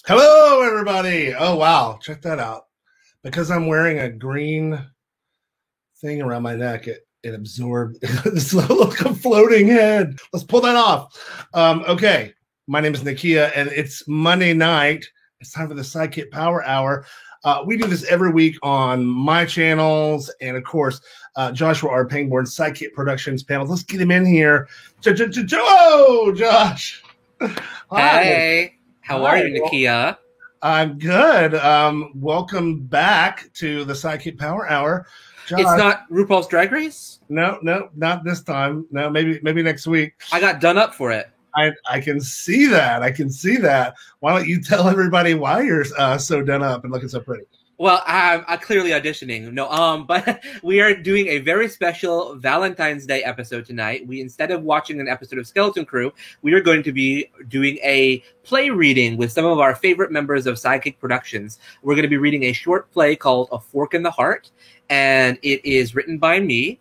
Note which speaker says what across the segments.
Speaker 1: Hello, everybody. Oh, wow. Check that out. Because I'm wearing a green thing around my neck, it absorbed this little floating head. Let's pull that off. Okay. My name is Nakia, and it's Monday night. It's time for the Sidekick Power Hour. We do this every week on my channels and, of course, Joshua R. Pangborn Sidekick Productions panels. Let's get him in here. Hello, Josh.
Speaker 2: Hi. Hey. How are you, Nakia?
Speaker 1: I'm good. Welcome back to the Sidekick Power Hour. Josh,
Speaker 2: it's not RuPaul's Drag Race?
Speaker 1: No, not this time. No, maybe next week.
Speaker 2: I got done up for it.
Speaker 1: I can see that. I can see that. Why don't you tell everybody why you're so done up and looking so pretty?
Speaker 2: Well, I'm clearly auditioning. No, but we are doing a very special Valentine's Day episode tonight. Instead of watching an episode of Skeleton Crew, we are going to be doing a play reading with some of our favorite members of Sidekick Productions. We're going to be reading a short play called A Fork in the Heart, and it is written by me.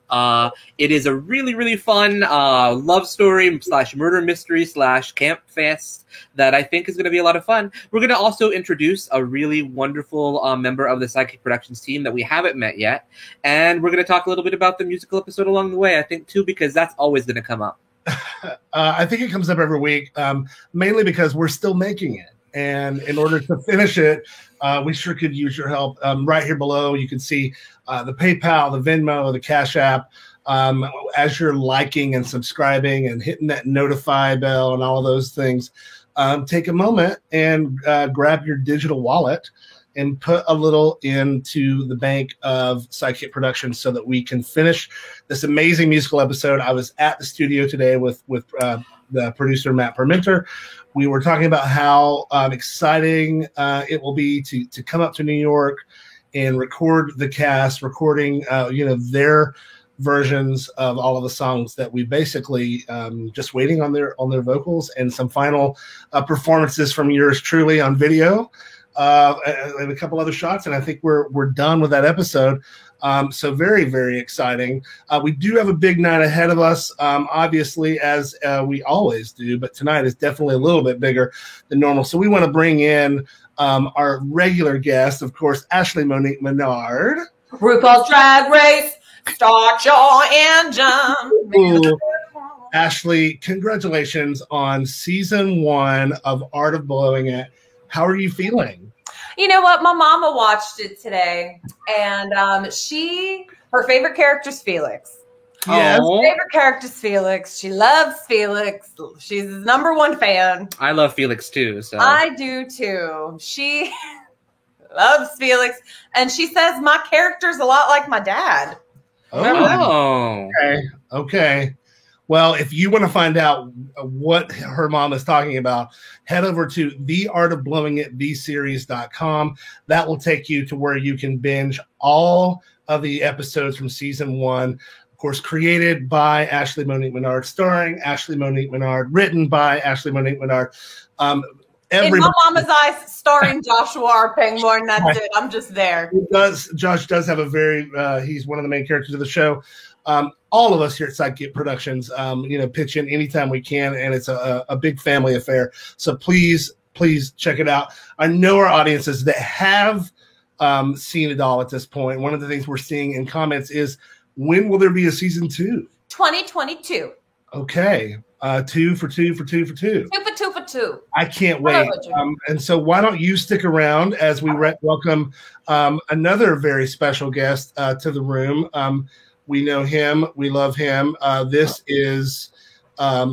Speaker 2: It is a really, really fun love story / murder mystery / camp fest that I think is going to be a lot of fun. We're going to also introduce a really wonderful member of the Sidekick Productions team that we haven't met yet. And we're going to talk a little bit about the musical episode along the way, I think, too, because that's always going to come up.
Speaker 1: I think it comes up every week, mainly because we're still making it. And in order to finish it, we sure could use your help. Right here below, you can see the PayPal, the Venmo, the Cash App. As you're liking and subscribing and hitting that notify bell and all of those things, take a moment and grab your digital wallet and put a little into the bank of Sidekick Productions so that we can finish this amazing musical episode. I was at the studio today with the producer, Matt Permenter. We were talking about how exciting it will be to come up to New York and record the cast, recording their versions of all of the songs that we basically just waiting on their vocals and some final performances from yours truly on video. And a couple other shots, and I think we're done with that episode. So very, very exciting. We do have a big night ahead of us, obviously, as we always do, but tonight is definitely a little bit bigger than normal. So we want to bring in our regular guest, of course, Ashley Monique Menard.
Speaker 3: RuPaul's Drag Race, start your engine.
Speaker 1: Ooh. Ashley, congratulations on season 1 of Art of Blowing It. How are you feeling?
Speaker 3: You know what? My mama watched it today, and her favorite character is Felix.
Speaker 1: Yes.
Speaker 3: Her favorite character is Felix. She loves Felix. She's his #1 fan.
Speaker 2: I love Felix too. So
Speaker 3: I do too. She loves Felix, and she says my character's a lot like my dad.
Speaker 2: Oh.
Speaker 1: Okay. Well, if you want to find out what her mom is talking about, head over to theartofblowingit.vseries.com. That will take you to where you can binge all of the episodes from season 1. Of course, created by Ashley Monique Menard, starring Ashley Monique Menard, written by Ashley Monique Menard.
Speaker 3: In my mama's eyes, starring Joshua R. Pangborn. That's it. I'm just there.
Speaker 1: Josh does have a very, he's one of the main characters of the show. All of us here at Sidekick Productions, pitch in anytime we can, and it's a big family affair. So please check it out. I know our audiences that have seen it all at this point. One of the things we're seeing in comments is, when will there be a season 2?
Speaker 3: 2022.
Speaker 1: Okay. 2 for 2 for 2 for 2.
Speaker 3: 2 for 2 for 2.
Speaker 1: I can't wait. And so why don't you stick around as we welcome another very special guest to the room. We know him. We love him. This is,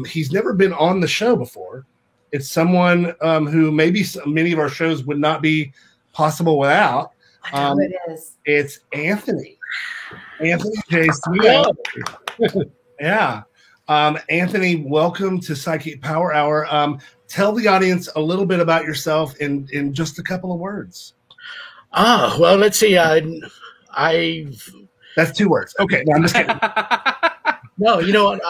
Speaker 1: he's never been on the show before. It's someone who maybe many of our shows would not be possible without.
Speaker 3: I know it is.
Speaker 1: It's Anthony. Anthony J. Smith. Yeah. Anthony, welcome to Sidekick Power Hour. Tell the audience a little bit about yourself in just a couple of words.
Speaker 4: Well, let's see.
Speaker 1: That's 2 words. Okay, no, I'm just kidding.
Speaker 4: No, you know what?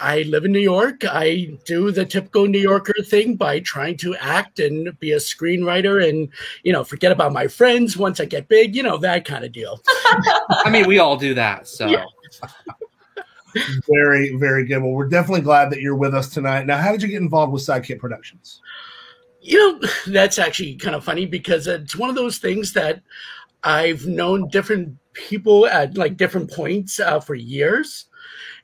Speaker 4: I live in New York. I do the typical New Yorker thing by trying to act and be a screenwriter and, forget about my friends once I get big, that kind of deal.
Speaker 2: I mean, we all do that. So
Speaker 4: yeah.
Speaker 1: Very, very good. Well, we're definitely glad that you're with us tonight. Now, how did you get involved with Sidekick Productions?
Speaker 4: That's actually kind of funny because it's one of those things that I've known different people at like different points for years.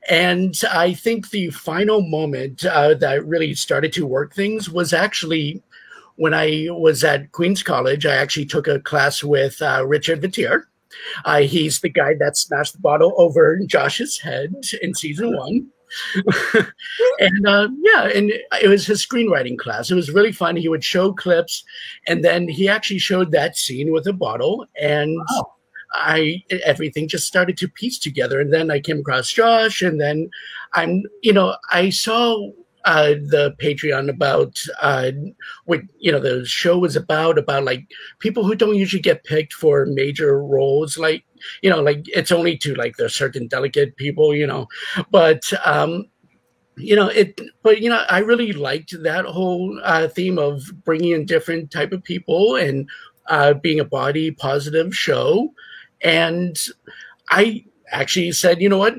Speaker 4: And I think the final moment that really started to work things was actually when I was at Queens College. I actually took a class with Richard Vitier. He's the guy that smashed the bottle over Josh's head in season 1. And and it was his screenwriting class. It was really fun. He would show clips, and then he actually showed that scene with a bottle, and wow. Everything just started to piece together. And then I came across Josh, and then I saw the Patreon about what the show was about like people who don't usually get picked for major roles, like it's only to like the certain delicate people, but I really liked that whole theme of bringing in different type of people and being a body positive show. And I actually said, you know what?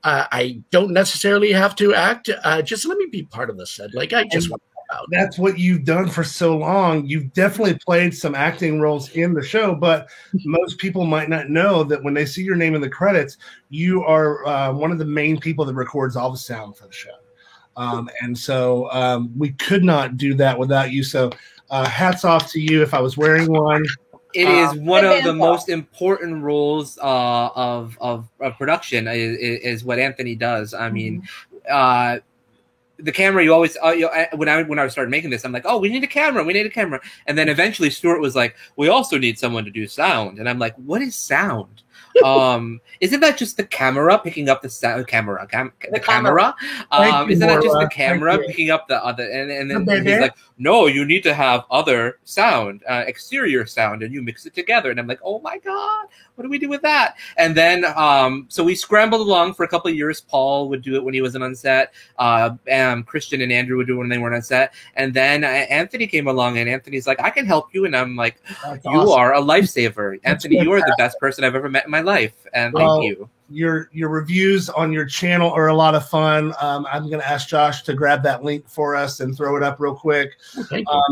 Speaker 4: I don't necessarily have to act. Just let me be part of the set. Like I just want to help out.
Speaker 1: That's what you've done for so long. You've definitely played some acting roles in the show, but most people might not know that when they see your name in the credits, you are one of the main people that records all the sound for the show. And so we could not do that without you. So hats off to you. If I was wearing one.
Speaker 2: It is one of the most important roles of production is what Anthony does. I mean, the camera, you always, when I started making this, I'm like, oh, we need a camera. And then eventually Stuart was like, we also need someone to do sound. And I'm like, what is sound? Isn't that just the camera picking up the sound? Camera. Isn't that just the camera picking up the other? And then he's like, no, you need to have other sound, exterior sound, and you mix it together. And I'm like, oh my God, what do we do with that? And then, so we scrambled along for a couple of years. Paul would do it when he wasn't on set. Christian and Andrew would do it when they weren't on set. And then Anthony came along, and Anthony's like, I can help you. And I'm like, that's you awesome. Are a lifesaver. Anthony, you are the best person I've ever met in my life. And thank you.
Speaker 1: Your reviews on your channel are a lot of fun. I'm going to ask Josh to grab that link for us and throw it up real quick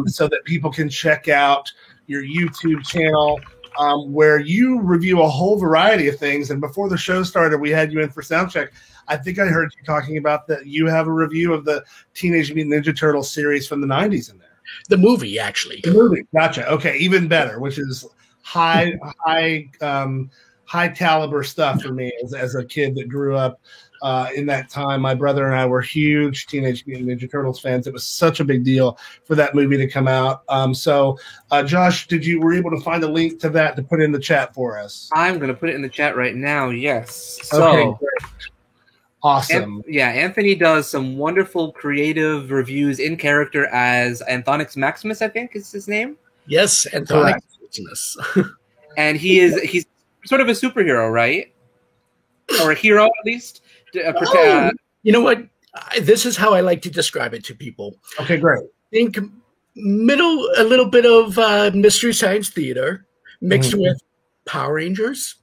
Speaker 1: so that people can check out your YouTube channel where you review a whole variety of things. And before the show started, we had you in for sound check. I think I heard you talking about that you have a review of the Teenage Mutant Ninja Turtles series from the 90s in there.
Speaker 4: The movie, actually.
Speaker 1: The movie. Gotcha. Okay. Even better, which is high caliber stuff for me as a kid that grew up in that time. My brother and I were huge Teenage Mutant Ninja Turtles fans. It was such a big deal for that movie to come out. So Josh, were you able to find a link to that to put in the chat for us?
Speaker 2: I'm going to put it in the chat right now. Yes. So,
Speaker 1: okay, great. Awesome.
Speaker 2: Anthony does some wonderful creative reviews in character as Anthonyx Maximus, I think is his name.
Speaker 4: Yes, Anthonyx Maximus.
Speaker 2: And he's sort of a superhero, right? Or a hero, at least.
Speaker 4: You know what? This is how I like to describe it to people.
Speaker 1: Okay, great.
Speaker 4: Think a little bit of Mystery Science Theater mixed with Power Rangers.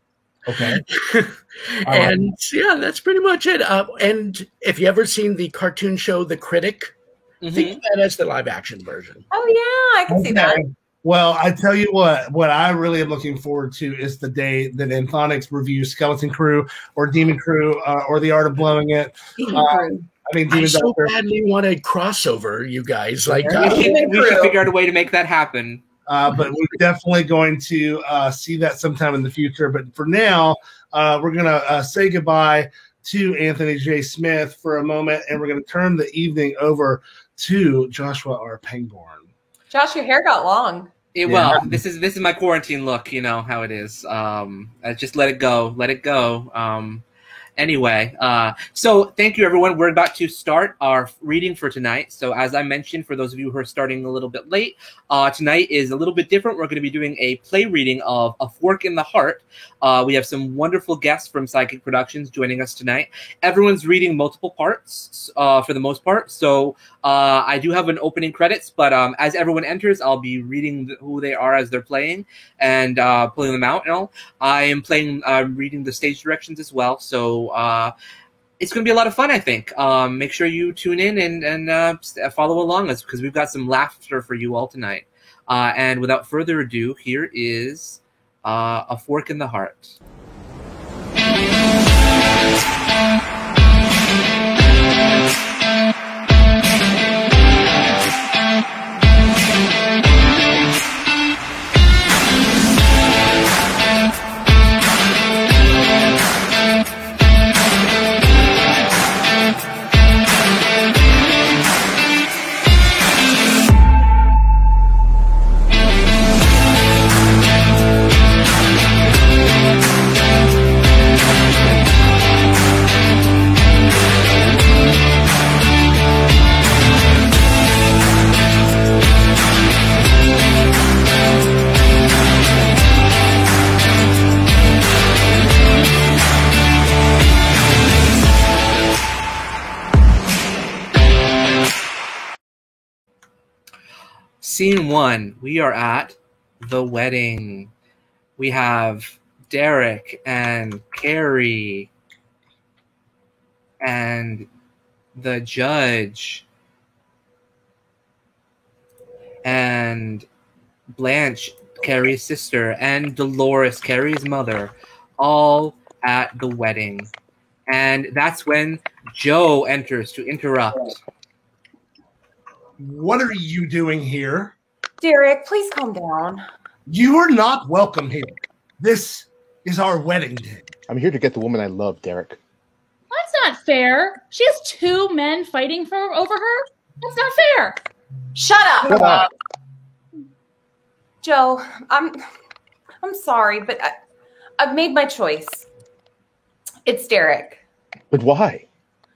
Speaker 1: Okay.
Speaker 4: And that's pretty much it. And if you ever seen the cartoon show The Critic, think of that as the live action version.
Speaker 3: Oh yeah, I can see that.
Speaker 1: Well, I tell you what I really am looking forward to is the day that Anthonyx reviews Skeleton Crew or Demon Crew or The Art of Blowing It.
Speaker 4: I so badly want a crossover, you guys. Like
Speaker 2: we should figure out a way to make that happen.
Speaker 1: But we're definitely going to see that sometime in the future. But for now, we're going to say goodbye to Anthony J. Smith for a moment, and we're going to turn the evening over to Joshua R. Pangborn.
Speaker 3: Josh, your hair got long.
Speaker 2: Well, this is my quarantine look. You know how it is. I just let it go. Anyway, so thank you, everyone. We're about to start our reading for tonight. So as I mentioned, for those of you who are starting a little bit late, tonight is a little bit different. We're going to be doing a play reading of A Fork in the Heart. We have some wonderful guests from Psychic Productions joining us tonight. Everyone's reading multiple parts for the most part. So I do have an opening credits, but as everyone enters, I'll be reading who they are as they're playing and pulling them out and all. I am reading the stage directions as well. So it's going to be a lot of fun, I think. Make sure you tune in and follow along us because we've got some laughter for you all tonight. And without further ado, here is A Fork in the Heart. Scene 1, we are at the wedding. We have Derek and Carrie and the judge and Blanche, Carrie's sister, and Dolores, Carrie's mother, all at the wedding. And that's when Joe enters to interrupt.
Speaker 1: What are you doing here?
Speaker 3: Derek, please calm down.
Speaker 1: You are not welcome here. This is our wedding day.
Speaker 5: I'm here to get the woman I love, Derek.
Speaker 6: That's not fair. She has 2 men fighting over her. That's not fair.
Speaker 3: Shut up.
Speaker 5: Shut up.
Speaker 3: Joe, I'm sorry, but I've made my choice. It's Derek.
Speaker 5: But why?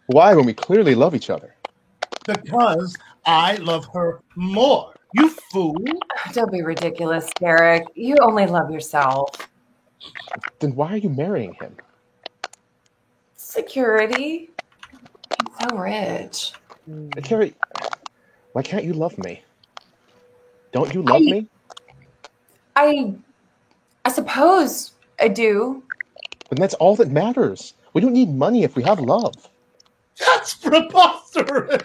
Speaker 5: Why when we clearly love each other?
Speaker 1: Because I love her more. You fool.
Speaker 3: Don't be ridiculous, Derek. You only love yourself.
Speaker 5: Then why are you marrying him?
Speaker 3: Security. He's so rich.
Speaker 5: Carrie, why can't you love me? Don't you love me?
Speaker 3: I suppose I do.
Speaker 5: Then that's all that matters. We don't need money if we have love.
Speaker 1: That's preposterous.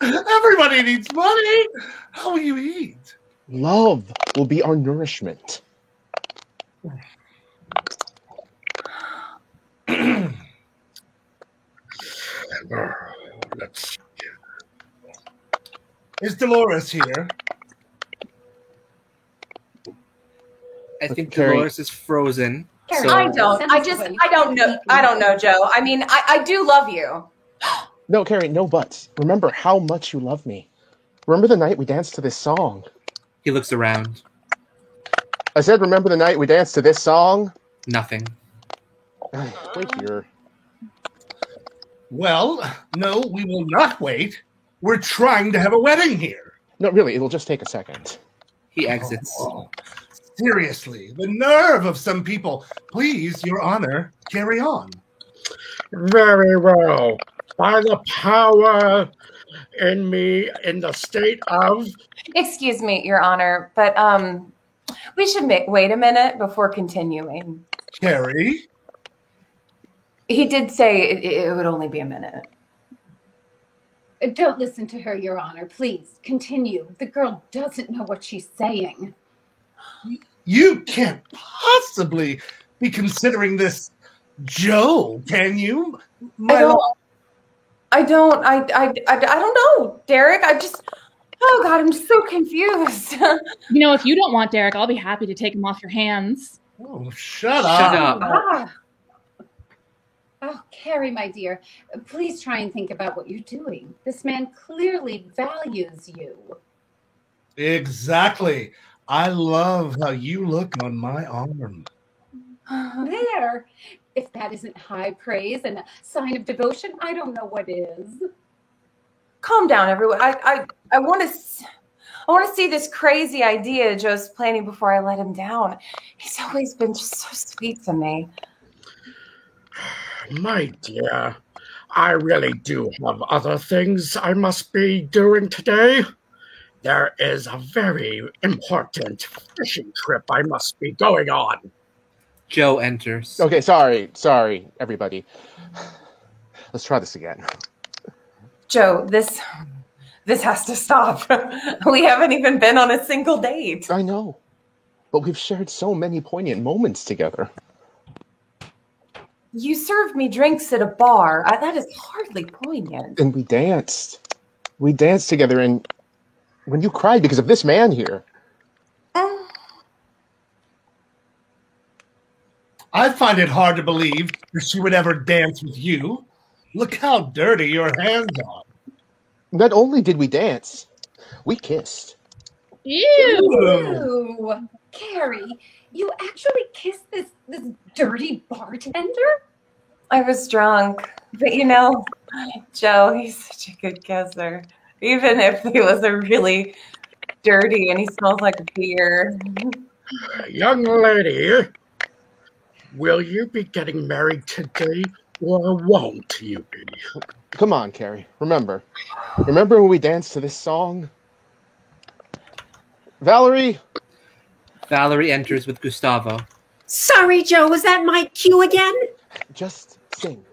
Speaker 1: Everybody needs money. How will you eat?
Speaker 5: Love will be our nourishment.
Speaker 1: Is Dolores here?
Speaker 2: I think
Speaker 5: Carrie.
Speaker 2: Dolores is frozen.
Speaker 6: Carrie,
Speaker 2: So
Speaker 3: I don't know, Joe. I mean, I do love you.
Speaker 5: No, Carrie, no buts. Remember how much you love me. Remember the night we danced to this song.
Speaker 2: he looks around.
Speaker 5: I said, remember the night we danced to this song?
Speaker 2: Nothing.
Speaker 5: Wait here.
Speaker 1: Well, no, we will not wait. We're trying to have a wedding here.
Speaker 5: No, really, it'll just take a second.
Speaker 2: He exits.
Speaker 1: Oh, seriously, the nerve of some people. Please, Your Honor, carry on.
Speaker 4: Very well. By the power in me in the state of...
Speaker 3: Excuse me, Your Honor, but we should wait a minute before continuing.
Speaker 1: Carrie?
Speaker 3: He did say it would only be a minute.
Speaker 6: Don't listen to her, Your Honor. Please, continue. The girl doesn't know what she's saying.
Speaker 1: You can't possibly be considering this Joe, can you?
Speaker 3: I don't know, Derek. Oh God, I'm so confused.
Speaker 6: You know, if you don't want Derek, I'll be happy to take him off your hands.
Speaker 1: Oh, shut up.
Speaker 2: Shut up.
Speaker 3: Ah,
Speaker 7: Oh, Carrie, my dear, please try and think about what you're doing. This man clearly values you.
Speaker 1: Exactly. I love how you look on my arm.
Speaker 7: There. If that isn't high praise and a sign of devotion, I don't know what is.
Speaker 3: calm down, everyone. I want to see this crazy idea Joe's planning before I let him down. He's always been just so sweet to me.
Speaker 4: My dear, I really do have other things I must be doing today. There is a very important fishing trip I must be going on.
Speaker 2: Joe enters.
Speaker 5: Okay, sorry, everybody. Let's try this again.
Speaker 3: Joe, this has to stop. We haven't even been on a single date.
Speaker 5: I know, but we've shared so many poignant moments together.
Speaker 3: You served me drinks at a bar. That is hardly poignant.
Speaker 5: And we danced. We danced together, and when you cried because of this man here.
Speaker 1: I find it hard to believe that she would ever dance with you. Look how dirty your hands are.
Speaker 5: Not only did we dance, we kissed.
Speaker 6: Ew.
Speaker 7: Ew. Carrie, you actually kissed this dirty bartender?
Speaker 3: I was drunk. But Joe, he's such a good kisser. Even if he was a really dirty and he smells like beer.
Speaker 4: Young lady, will you be getting married today or won't you be?
Speaker 5: Come on, Carrie. Remember when we danced to this song? Valerie!
Speaker 2: Valerie enters with Gustavo.
Speaker 8: Sorry, Joe, was that my cue again?
Speaker 5: Just sing.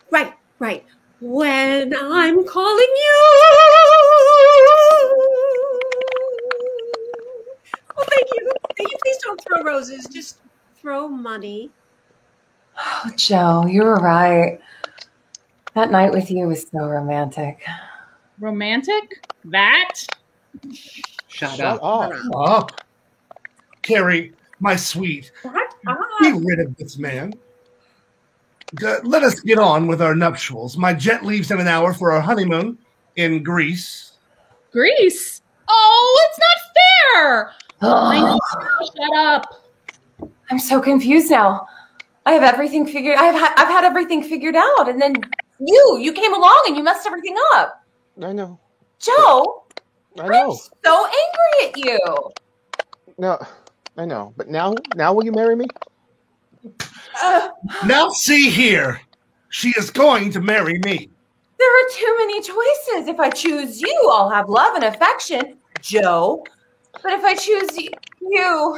Speaker 8: Right. When I'm calling you. Oh, thank you. Please don't throw roses. Just throw money.
Speaker 3: Oh, Joe, you were right. That night with you was so romantic.
Speaker 6: Romantic? That?
Speaker 2: Shut up.
Speaker 1: Up. Carrie, my sweet, be rid of this man. Let us get on with our nuptials. My jet leaves in an hour for our honeymoon in Greece.
Speaker 6: Greece? Oh, it's not fair! I know. Shut up.
Speaker 3: I'm so confused now. I have everything figured. I've had everything figured out, and then you came along and you messed everything up.
Speaker 5: I know.
Speaker 3: Joe,
Speaker 5: I know.
Speaker 3: I'm so angry at you.
Speaker 5: No, I know. But now will you marry me?
Speaker 1: Now see here. She is going to marry me.
Speaker 3: There are too many choices. If I choose you, I'll have love and affection, Joe. But if I choose you,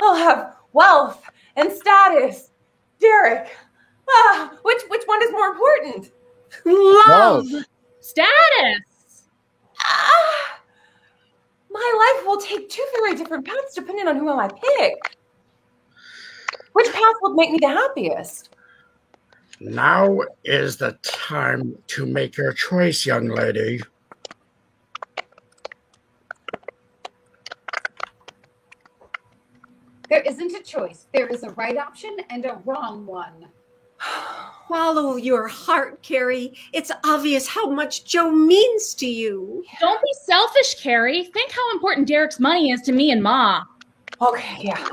Speaker 3: I'll have wealth and status. Derek, which one is more important?
Speaker 8: Love.
Speaker 6: Status.
Speaker 3: My life will take two very different paths depending on whom I pick. Which path would make me the happiest?
Speaker 4: Now is the time to make your choice, young lady.
Speaker 7: There isn't a choice. There is a right option and a wrong one.
Speaker 8: Follow your heart, Carrie. It's obvious how much Joe means to you.
Speaker 6: Don't be selfish, Carrie. Think how important Derek's money is to me and Ma.
Speaker 3: Okay, yeah.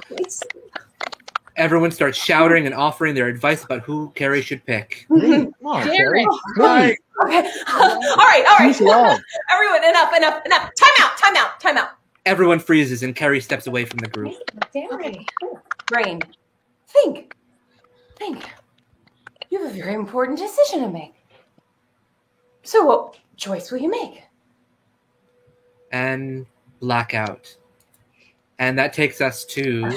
Speaker 2: Everyone starts shouting and offering their advice about who Carrie should pick.
Speaker 5: Come on, Carrie.
Speaker 6: Derek.
Speaker 1: Right.
Speaker 3: Okay. All right.
Speaker 5: Peace love.
Speaker 3: Everyone, enough. Time out.
Speaker 2: Everyone freezes and Carrie steps away from the group.
Speaker 3: Okay. Brain, think. You have a very important decision to make. So what choice will you make?
Speaker 2: And blackout. And that takes us to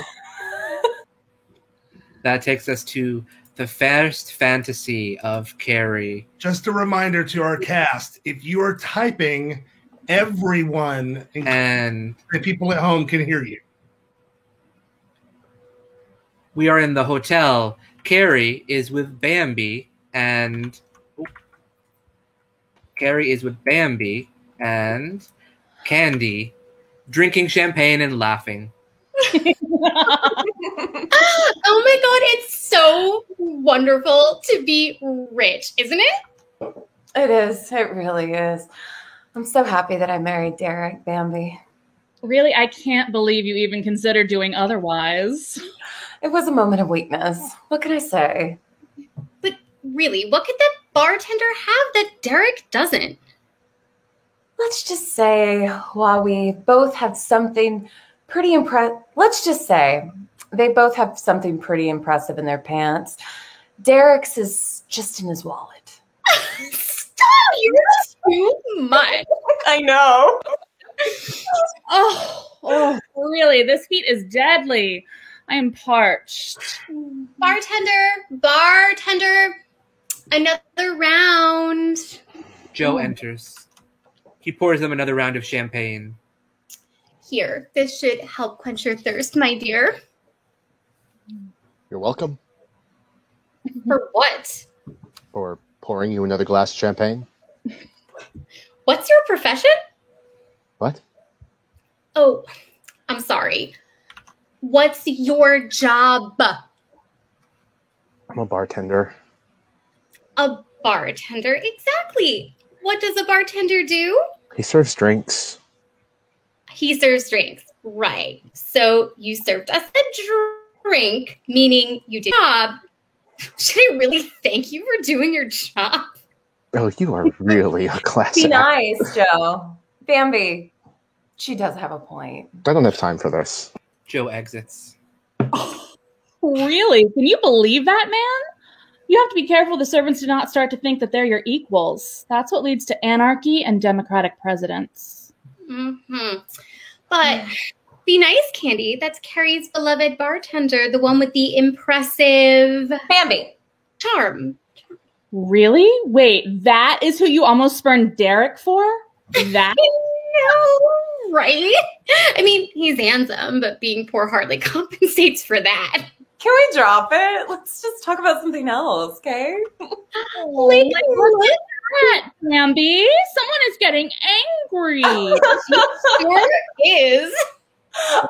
Speaker 2: the first fantasy of Carrie.
Speaker 1: Just a reminder to our cast, if you are typing, everyone
Speaker 2: And
Speaker 1: the people at home can hear you.
Speaker 2: we are in the hotel. Carrie is with Bambi and Candy, drinking champagne and laughing.
Speaker 9: Oh my god, it's so wonderful to be rich, isn't it?
Speaker 3: It is. It really is. I'm so happy that I married Derek, Bambi.
Speaker 6: Really, I can't believe you even considered doing otherwise.
Speaker 3: It was a moment of weakness. What can I say?
Speaker 9: But really, what could that bartender have that Derek doesn't?
Speaker 3: Let's just say while we both have something pretty let's just say they both have something pretty impressive in their pants. Derek's is just in his wallet.
Speaker 9: Stop! You're too much.
Speaker 3: I know.
Speaker 6: Oh, really, this heat is deadly. I am parched.
Speaker 9: Bartender, Another round.
Speaker 2: Joe enters. He pours them another round of champagne.
Speaker 9: Here, this should help quench your thirst, my dear.
Speaker 5: You're welcome.
Speaker 9: For what?
Speaker 5: For pouring you another glass of champagne.
Speaker 9: What's your profession?
Speaker 5: What?
Speaker 9: Oh, I'm sorry. What's your job?
Speaker 5: I'm a bartender.
Speaker 9: A bartender? Exactly. What does a bartender do?
Speaker 5: He serves drinks.
Speaker 9: He serves drinks. Right. So you served us a drink, meaning you did your job. Should I really thank you for doing your job?
Speaker 5: Oh, you are really a class
Speaker 3: Be
Speaker 5: act.
Speaker 3: nice, Joe. Bambi, she does have a point.
Speaker 5: I don't have time for this.
Speaker 2: Joe exits.
Speaker 6: Really? Can you believe that, man? You have to be careful the servants do not start to think that they're your equals. That's what leads to anarchy and democratic presidents.
Speaker 9: Mm-hmm. But be nice, Candy. That's Carrie's beloved bartender, the one with the impressive
Speaker 3: Bambi.
Speaker 9: charm.
Speaker 6: Really? Wait, that is who you almost spurned Derek for? That?
Speaker 9: No, right? I mean, he's handsome, but being poor hardly compensates for that.
Speaker 3: Can we drop it? Let's just talk about something else, okay?
Speaker 6: Like, what is that, Bambi? Someone is getting angry.
Speaker 9: Sure is.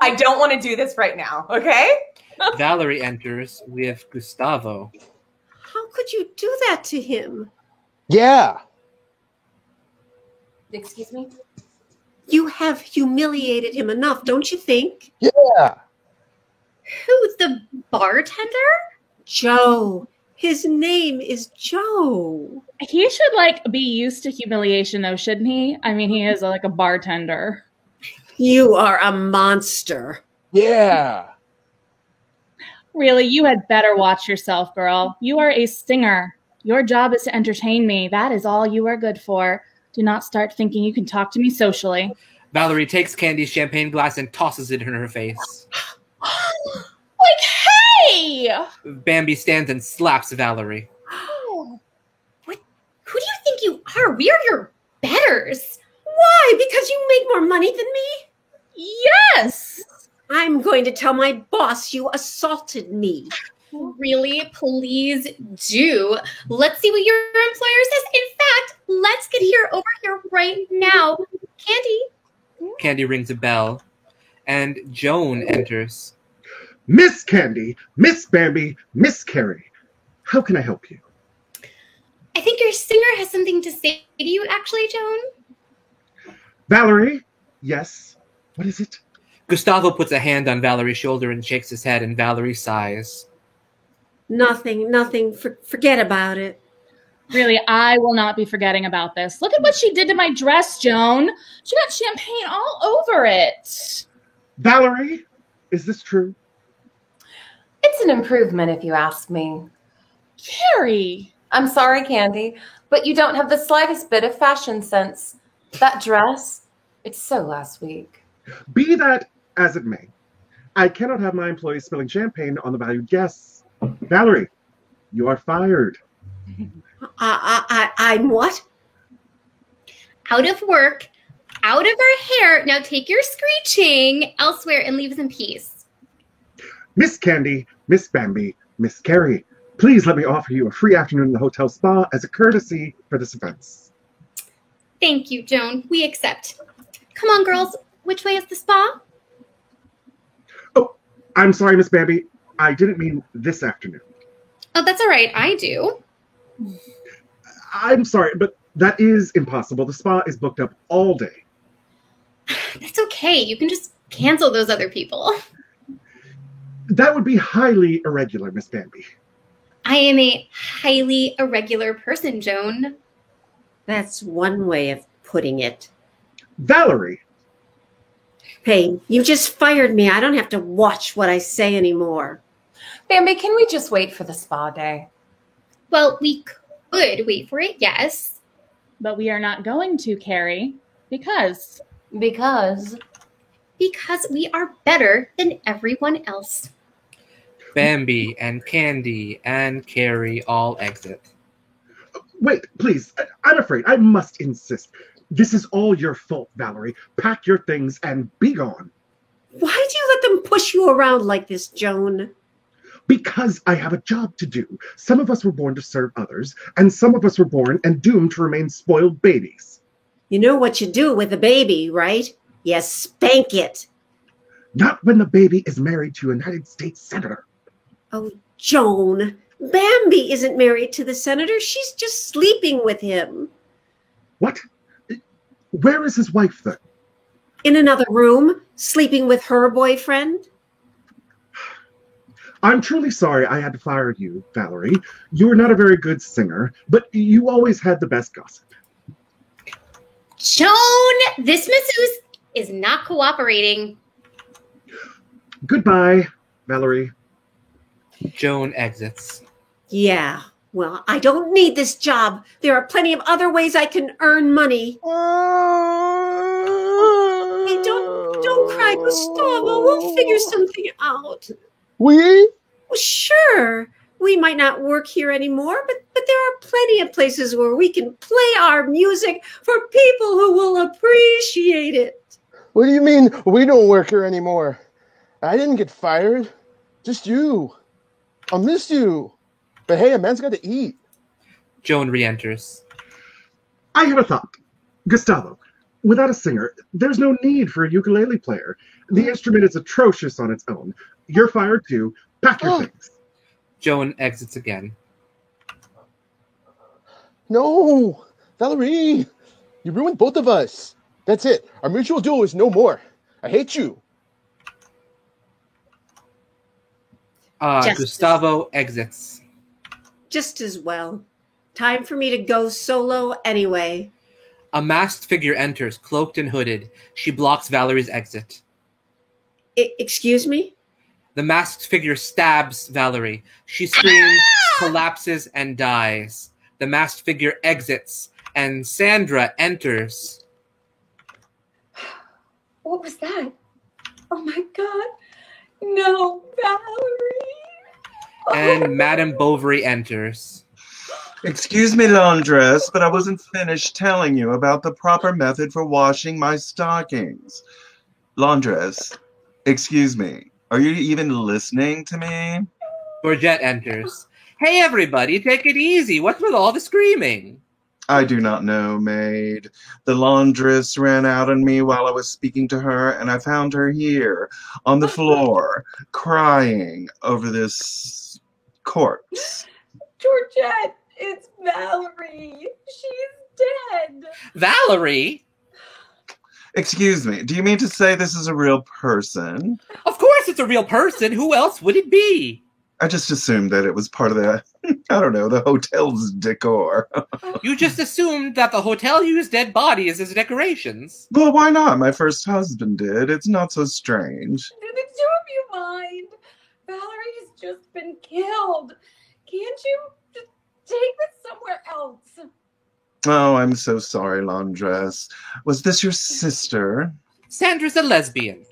Speaker 3: I don't want to do this right now, okay?
Speaker 2: Valerie enters with Gustavo.
Speaker 8: How could you do that to him?
Speaker 5: Yeah.
Speaker 3: Excuse me?
Speaker 8: You have humiliated him enough, don't you think?
Speaker 5: Yeah.
Speaker 9: Who, the bartender?
Speaker 8: Joe. His name is Joe.
Speaker 6: He should, be used to humiliation, though, shouldn't he? I mean, he is, a bartender.
Speaker 8: You are a monster.
Speaker 5: Yeah.
Speaker 6: Really, you had better watch yourself, girl. You are a singer. Your job is to entertain me. That is all you are good for. Do not start thinking you can talk to me socially.
Speaker 2: Valerie takes Candy's champagne glass and tosses it in her face.
Speaker 6: Hey!
Speaker 2: Bambi stands and slaps Valerie.
Speaker 9: What? Who do you think you are? We are your betters.
Speaker 8: Why? Because you make more money than me?
Speaker 6: Yes!
Speaker 8: I'm going to tell my boss you assaulted me.
Speaker 9: Really? Please do. Let's see what your employer says. In fact, let's get over here right now. Candy.
Speaker 2: Candy rings a bell, and Joan enters.
Speaker 10: Miss Candy, Miss Bambi, Miss Carrie. How can I help you?
Speaker 9: I think your singer has something to say to you, actually, Joan.
Speaker 10: Valerie? Yes. What is it?
Speaker 2: Gustavo puts a hand on Valerie's shoulder and shakes his head, and Valerie sighs.
Speaker 8: Nothing. Forget about it.
Speaker 6: Really, I will not be forgetting about this. Look at what she did to my dress, Joan. She got champagne all over it.
Speaker 10: Valerie? Is this true?
Speaker 3: It's an improvement, if you ask me.
Speaker 6: Carrie.
Speaker 3: I'm sorry, Candy, but you don't have the slightest bit of fashion sense. That dress, it's so last week.
Speaker 10: Be that as it may, I cannot have my employees spilling champagne on the valued guests. Valerie, you are fired.
Speaker 8: I'm what?
Speaker 9: Out of work, out of our hair. Now take your screeching elsewhere and leave us in peace.
Speaker 10: Miss Candy, Miss Bambi, Miss Carrie, please let me offer you a free afternoon in the hotel spa as a courtesy for this offense.
Speaker 9: Thank you, Joan. We accept. Come on, girls. Which way is the spa?
Speaker 10: Oh, I'm sorry, Miss Bambi. I didn't mean this afternoon.
Speaker 9: Oh, that's all right. I do.
Speaker 10: I'm sorry, but that is impossible. The spa is booked up all day.
Speaker 9: That's okay. You can just cancel those other people.
Speaker 10: That would be highly irregular, Miss Bambi.
Speaker 9: I am a highly irregular person, Joan.
Speaker 8: That's one way of putting it.
Speaker 10: Valerie!
Speaker 8: Hey, you just fired me. I don't have to watch what I say anymore.
Speaker 3: Bambi, can we just wait for the spa day?
Speaker 9: Well, we could wait for it, yes.
Speaker 6: But we are not going to, Carrie. Because
Speaker 9: we are better than everyone else.
Speaker 2: Bambi and Candy and Carrie all exit.
Speaker 10: Wait, please. I'm afraid. I must insist. This is all your fault, Valerie. Pack your things and be gone.
Speaker 8: Why do you let them push you around like this, Joan?
Speaker 10: Because I have a job to do. Some of us were born to serve others, and some of us were born and doomed to remain spoiled babies.
Speaker 8: You know what you do with a baby, right? You spank it.
Speaker 10: Not when the baby is married to a United States Senator.
Speaker 8: Oh, Joan, Bambi isn't married to the senator. She's just sleeping with him.
Speaker 10: What? Where is his wife, then?
Speaker 8: In another room, sleeping with her boyfriend.
Speaker 10: I'm truly sorry I had to fire you, Valerie. You were not a very good singer, but you always had the best gossip.
Speaker 9: Joan, this masseuse is not cooperating.
Speaker 10: Goodbye, Valerie.
Speaker 2: Joan exits.
Speaker 8: Yeah, well, I don't need this job. There are plenty of other ways I can earn money. Hey, don't cry, Gustavo. We'll figure something out.
Speaker 5: We?
Speaker 8: Well, sure. We might not work here anymore, but there are plenty of places where we can play our music for people who will appreciate it.
Speaker 5: What do you mean we don't work here anymore? I didn't get fired. Just you. I'll miss you. But hey, a man's got to eat.
Speaker 2: Joan re-enters.
Speaker 10: I have a thought. Gustavo, without a singer, there's no need for a ukulele player. The instrument is atrocious on its own. You're fired too. Pack your things.
Speaker 2: Joan exits again.
Speaker 5: No, Valerie, you ruined both of us. That's it. Our mutual duo is no more. I hate you.
Speaker 2: Gustavo exits.
Speaker 8: Just as well. Time for me to go solo anyway.
Speaker 2: A masked figure enters, cloaked and hooded. She blocks Valerie's exit.
Speaker 8: Excuse me?
Speaker 2: The masked figure stabs Valerie. She screams, collapses, and dies. The masked figure exits, and Sandra enters.
Speaker 3: What was that? Oh my God. No, Valerie.
Speaker 2: And Madame Bovary enters.
Speaker 11: Excuse me, laundress, but I wasn't finished telling you about the proper method for washing my stockings. Laundress, excuse me, are you even listening to me?
Speaker 2: Georgette enters. Hey, everybody, take it easy. What's with all the screaming?
Speaker 11: I do not know, maid. The laundress ran out on me while I was speaking to her, and I found her here, on the floor, crying over this corpse.
Speaker 3: Georgette, it's Valerie. She's dead.
Speaker 2: Valerie?
Speaker 11: Excuse me, do you mean to say this is a real person?
Speaker 2: Of course it's a real person. Who else would it be?
Speaker 11: I just assumed that it was part of the, I don't know, the hotel's decor.
Speaker 2: You just assumed that the hotel used dead bodies as decorations.
Speaker 11: Well, why not? My first husband did. It's not so strange.
Speaker 3: Do the two of you mind? Valerie's just been killed. Can't you just take this somewhere else?
Speaker 11: Oh, I'm so sorry, laundress. Was this your sister?
Speaker 2: Sandra's a lesbian.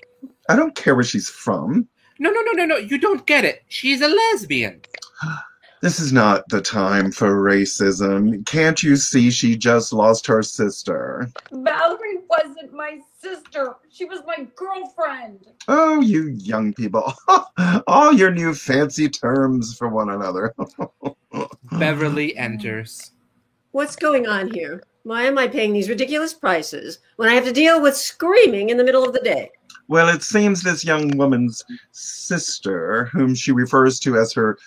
Speaker 11: I don't care where she's from.
Speaker 2: No. You don't get it. She's a lesbian.
Speaker 11: This is not the time for racism. Can't you see she just lost her sister?
Speaker 3: Valerie wasn't my sister. She was my girlfriend.
Speaker 11: Oh, you young people. All your new fancy terms for one another.
Speaker 2: Beverly enters.
Speaker 8: What's going on here? Why am I paying these ridiculous prices when I have to deal with screaming in the middle of the day?
Speaker 11: Well, it seems this young woman's sister, whom she refers to as her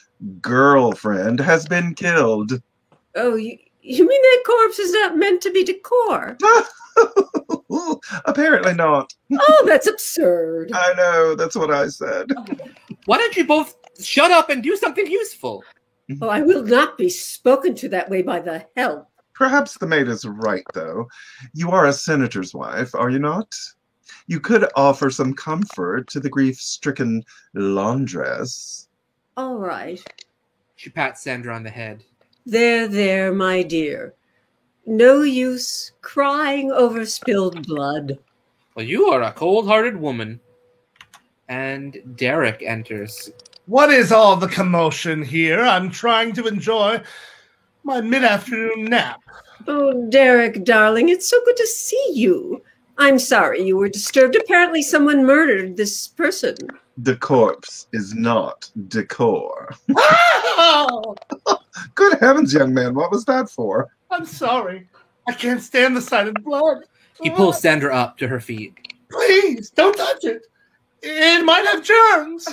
Speaker 11: girlfriend, has been killed.
Speaker 8: Oh, you mean that corpse is not meant to be decor?
Speaker 11: Apparently not.
Speaker 8: Oh, that's absurd.
Speaker 11: I know, that's what I said.
Speaker 2: Why don't you both shut up and do something useful?
Speaker 8: Oh, I will not be spoken to that way by the help.
Speaker 11: Perhaps the maid is right, though. You are a senator's wife, are you not? You could offer some comfort to the grief-stricken laundress.
Speaker 8: All right.
Speaker 2: She pats Sandra on the head.
Speaker 8: There, my dear. No use crying over spilled blood.
Speaker 2: Well, you are a cold-hearted woman. And Derek enters.
Speaker 1: What is all the commotion here? I'm trying to enjoy My mid-afternoon nap.
Speaker 8: Oh, Derek, darling, it's so good to see you. I'm sorry you were disturbed. Apparently someone murdered this person.
Speaker 11: The corpse is not decor.
Speaker 1: Oh!
Speaker 11: Good heavens, young man, what was that for?
Speaker 1: I'm sorry. I can't stand the sight of blood.
Speaker 2: He pulls Sandra up to her feet.
Speaker 1: Please, don't touch it. It might have germs.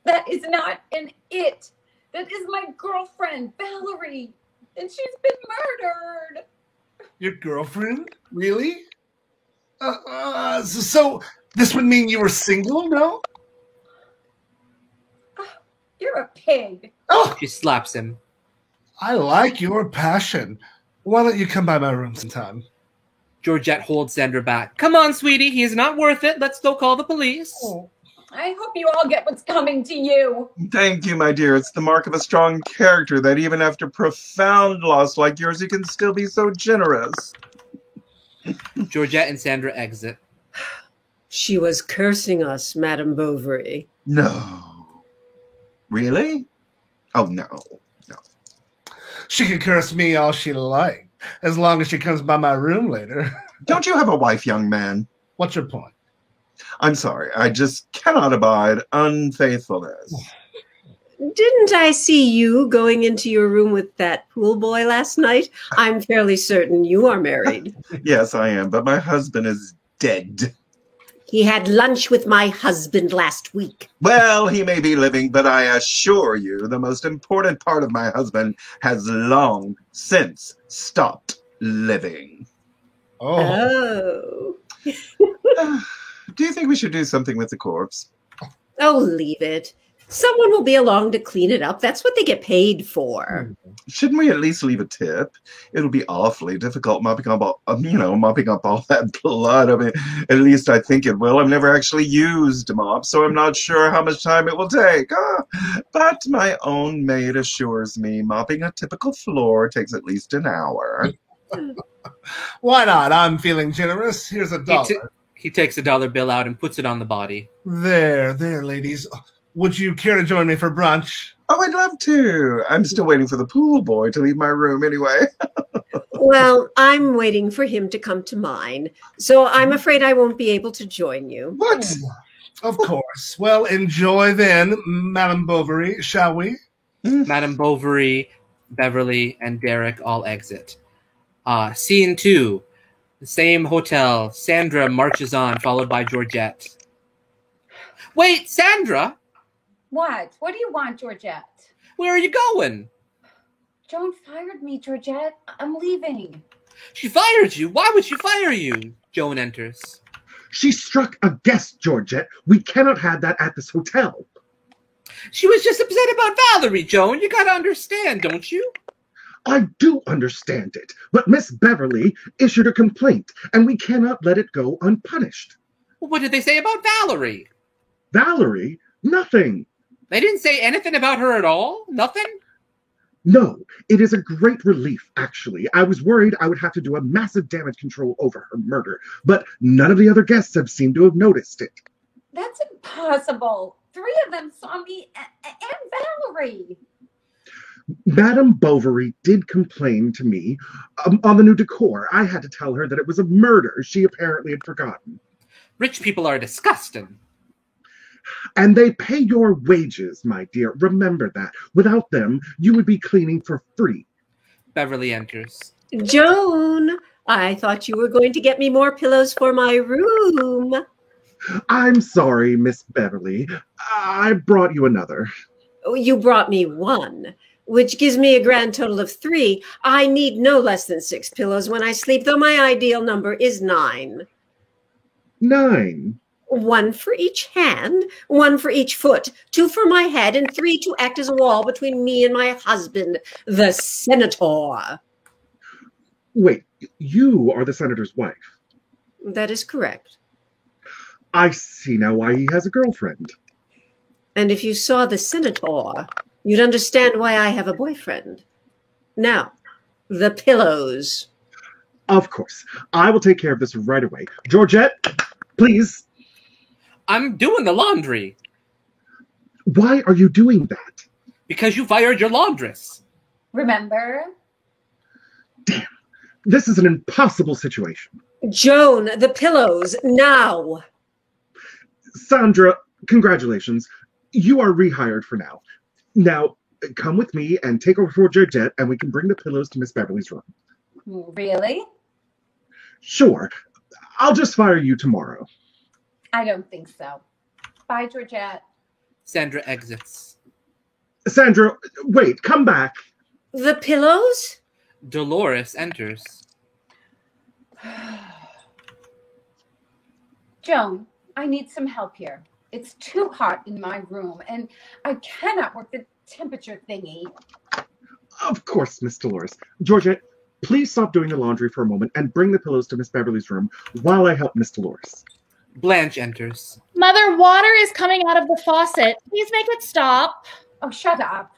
Speaker 7: That is not an it. That is my girlfriend, Valerie. And she's been murdered.
Speaker 1: Your girlfriend? Really? So this would mean you were single, no?
Speaker 7: You're a pig.
Speaker 1: Oh!
Speaker 2: She slaps him.
Speaker 1: I like your passion. Why don't you come by my room sometime?
Speaker 2: Georgette holds Sandra back. Come on, sweetie. He is not worth it. Let's go call the police.
Speaker 1: Oh.
Speaker 7: I hope you all get what's coming to you.
Speaker 11: Thank you, my dear. It's the mark of a strong character that even after profound loss like yours, you can still be so generous.
Speaker 2: Georgette and Sandra exit.
Speaker 8: She was cursing us, Madame Bovary.
Speaker 11: No. Really? Oh, no.
Speaker 1: She can curse me all she likes, as long as she comes by my room later.
Speaker 11: Don't you have a wife, young man?
Speaker 1: What's your point?
Speaker 11: I'm sorry. I just cannot abide unfaithfulness.
Speaker 8: Didn't I see you going into your room with that pool boy last night? I'm fairly certain you are married.
Speaker 11: Yes, I am, but my husband is dead.
Speaker 8: He had lunch with my husband last week.
Speaker 11: Well, he may be living, but I assure you the most important part of my husband has long since stopped living.
Speaker 8: Oh.
Speaker 11: Do you think we should do something with the corpse?
Speaker 8: Oh, leave it. Someone will be along to clean it up. That's what they get paid for.
Speaker 11: Shouldn't we at least leave a tip? It'll be awfully difficult mopping up all that blood. I mean, at least I think it will. I've never actually used a mop, so I'm not sure how much time it will take. But my own maid assures me mopping a typical floor takes at least an hour.
Speaker 1: Why not? I'm feeling generous. Here's $1.
Speaker 2: He takes a $1 bill out and puts it on the body.
Speaker 1: There, ladies. Would you care to join me for brunch?
Speaker 11: Oh, I'd love to. I'm still waiting for the pool boy to leave my room anyway.
Speaker 8: Well, I'm waiting for him to come to mine, so I'm afraid I won't be able to join you.
Speaker 11: What?
Speaker 1: Of course. Well, enjoy then, Madame Bovary, shall we?
Speaker 2: Madame Bovary, Beverly, and Derek all exit. Scene 2. The same hotel. Sandra marches on, followed by Georgette. Wait, Sandra!
Speaker 7: What? What do you want, Georgette?
Speaker 2: Where are you going?
Speaker 7: Joan fired me, Georgette. I'm leaving.
Speaker 2: She fired you? Why would she fire you? Joan enters.
Speaker 10: She struck a guest, Georgette. We cannot have that at this hotel.
Speaker 2: She was just upset about Valerie, Joan. You gotta understand, don't you?
Speaker 10: I do understand it, but Miss Beverly issued a complaint, and we cannot let it go unpunished.
Speaker 2: Well, what did they say about Valerie?
Speaker 10: Valerie? Nothing.
Speaker 2: They didn't say anything about her at all? Nothing?
Speaker 10: No, it is a great relief, actually. I was worried I would have to do a massive damage control over her murder, but none of the other guests have seemed to have noticed it.
Speaker 7: That's impossible. 3 of them saw me and Valerie.
Speaker 10: Madame Bovary did complain to me on the new decor. I had to tell her that it was a murder she apparently had forgotten.
Speaker 2: Rich people are disgusting.
Speaker 10: And they pay your wages, my dear. Remember that. Without them, you would be cleaning for free.
Speaker 2: Beverly enters.
Speaker 8: Joan, I thought you were going to get me more pillows for my room.
Speaker 10: I'm sorry, Miss Beverly. I brought you another.
Speaker 8: You brought me 1, which gives me a grand total of 3. I need no less than 6 pillows when I sleep, though my ideal number is 9.
Speaker 10: 9?
Speaker 8: 1 for each hand, 1 for each foot, 2 for my head, and 3 to act as a wall between me and my husband, the senator.
Speaker 10: Wait, you are the senator's wife?
Speaker 8: That is correct.
Speaker 10: I see now why he has a girlfriend.
Speaker 8: And if you saw the senator, you'd understand why I have a boyfriend. Now, the pillows.
Speaker 10: Of course. I will take care of this right away. Georgette, please.
Speaker 2: I'm doing the laundry.
Speaker 10: Why are you doing that?
Speaker 2: Because you fired your laundress.
Speaker 7: Remember?
Speaker 10: Damn. This is an impossible situation.
Speaker 8: Joan, the pillows, now.
Speaker 10: Sandra, congratulations. You are rehired for now. Now, come with me and take over for Georgette, and we can bring the pillows to Miss Beverly's room.
Speaker 3: Really?
Speaker 10: Sure. I'll just fire you tomorrow.
Speaker 3: I don't think so. Bye, Georgette.
Speaker 2: Sandra exits.
Speaker 10: Sandra, wait, come back.
Speaker 8: The pillows?
Speaker 2: Dolores enters.
Speaker 7: Joan, I need some help here. It's too hot in my room, and I cannot work the temperature thingy.
Speaker 10: Of course, Miss Dolores. Georgette, please stop doing the laundry for a moment and bring the pillows to Miss Beverly's room while I help Miss Dolores.
Speaker 2: Blanche enters.
Speaker 6: Mother, water is coming out of the faucet. Please make it stop.
Speaker 7: Oh, shut up.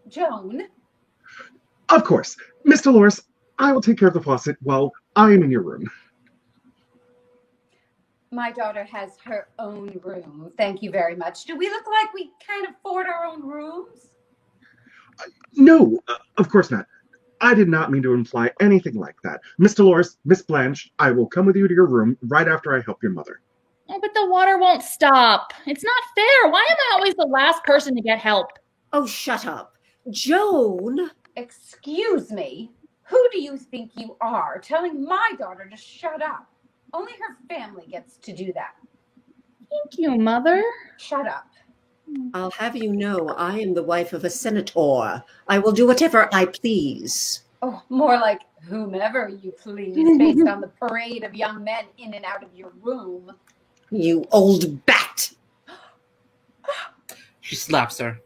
Speaker 7: Joan?
Speaker 10: Of course. Miss Dolores, I will take care of the faucet while I am in your room.
Speaker 7: My daughter has her own room. Thank you very much. Do we look like we can't afford our own rooms?
Speaker 10: No, of course not. I did not mean to imply anything like that. Miss Dolores, Miss Blanche, I will come with you to your room right after I help your mother.
Speaker 6: Oh, but the water won't stop. It's not fair. Why am I always the last person to get help?
Speaker 8: Oh, shut up. Joan?
Speaker 7: Excuse me? Who do you think you are, telling my daughter to shut up? Only her family gets to do that.
Speaker 6: Thank you, Mother.
Speaker 7: Shut up.
Speaker 8: I'll have you know I am the wife of a senator. I will do whatever I please.
Speaker 7: Oh, more like whomever you please, based on the parade of young men in and out of your room.
Speaker 8: You old bat.
Speaker 2: She slaps her.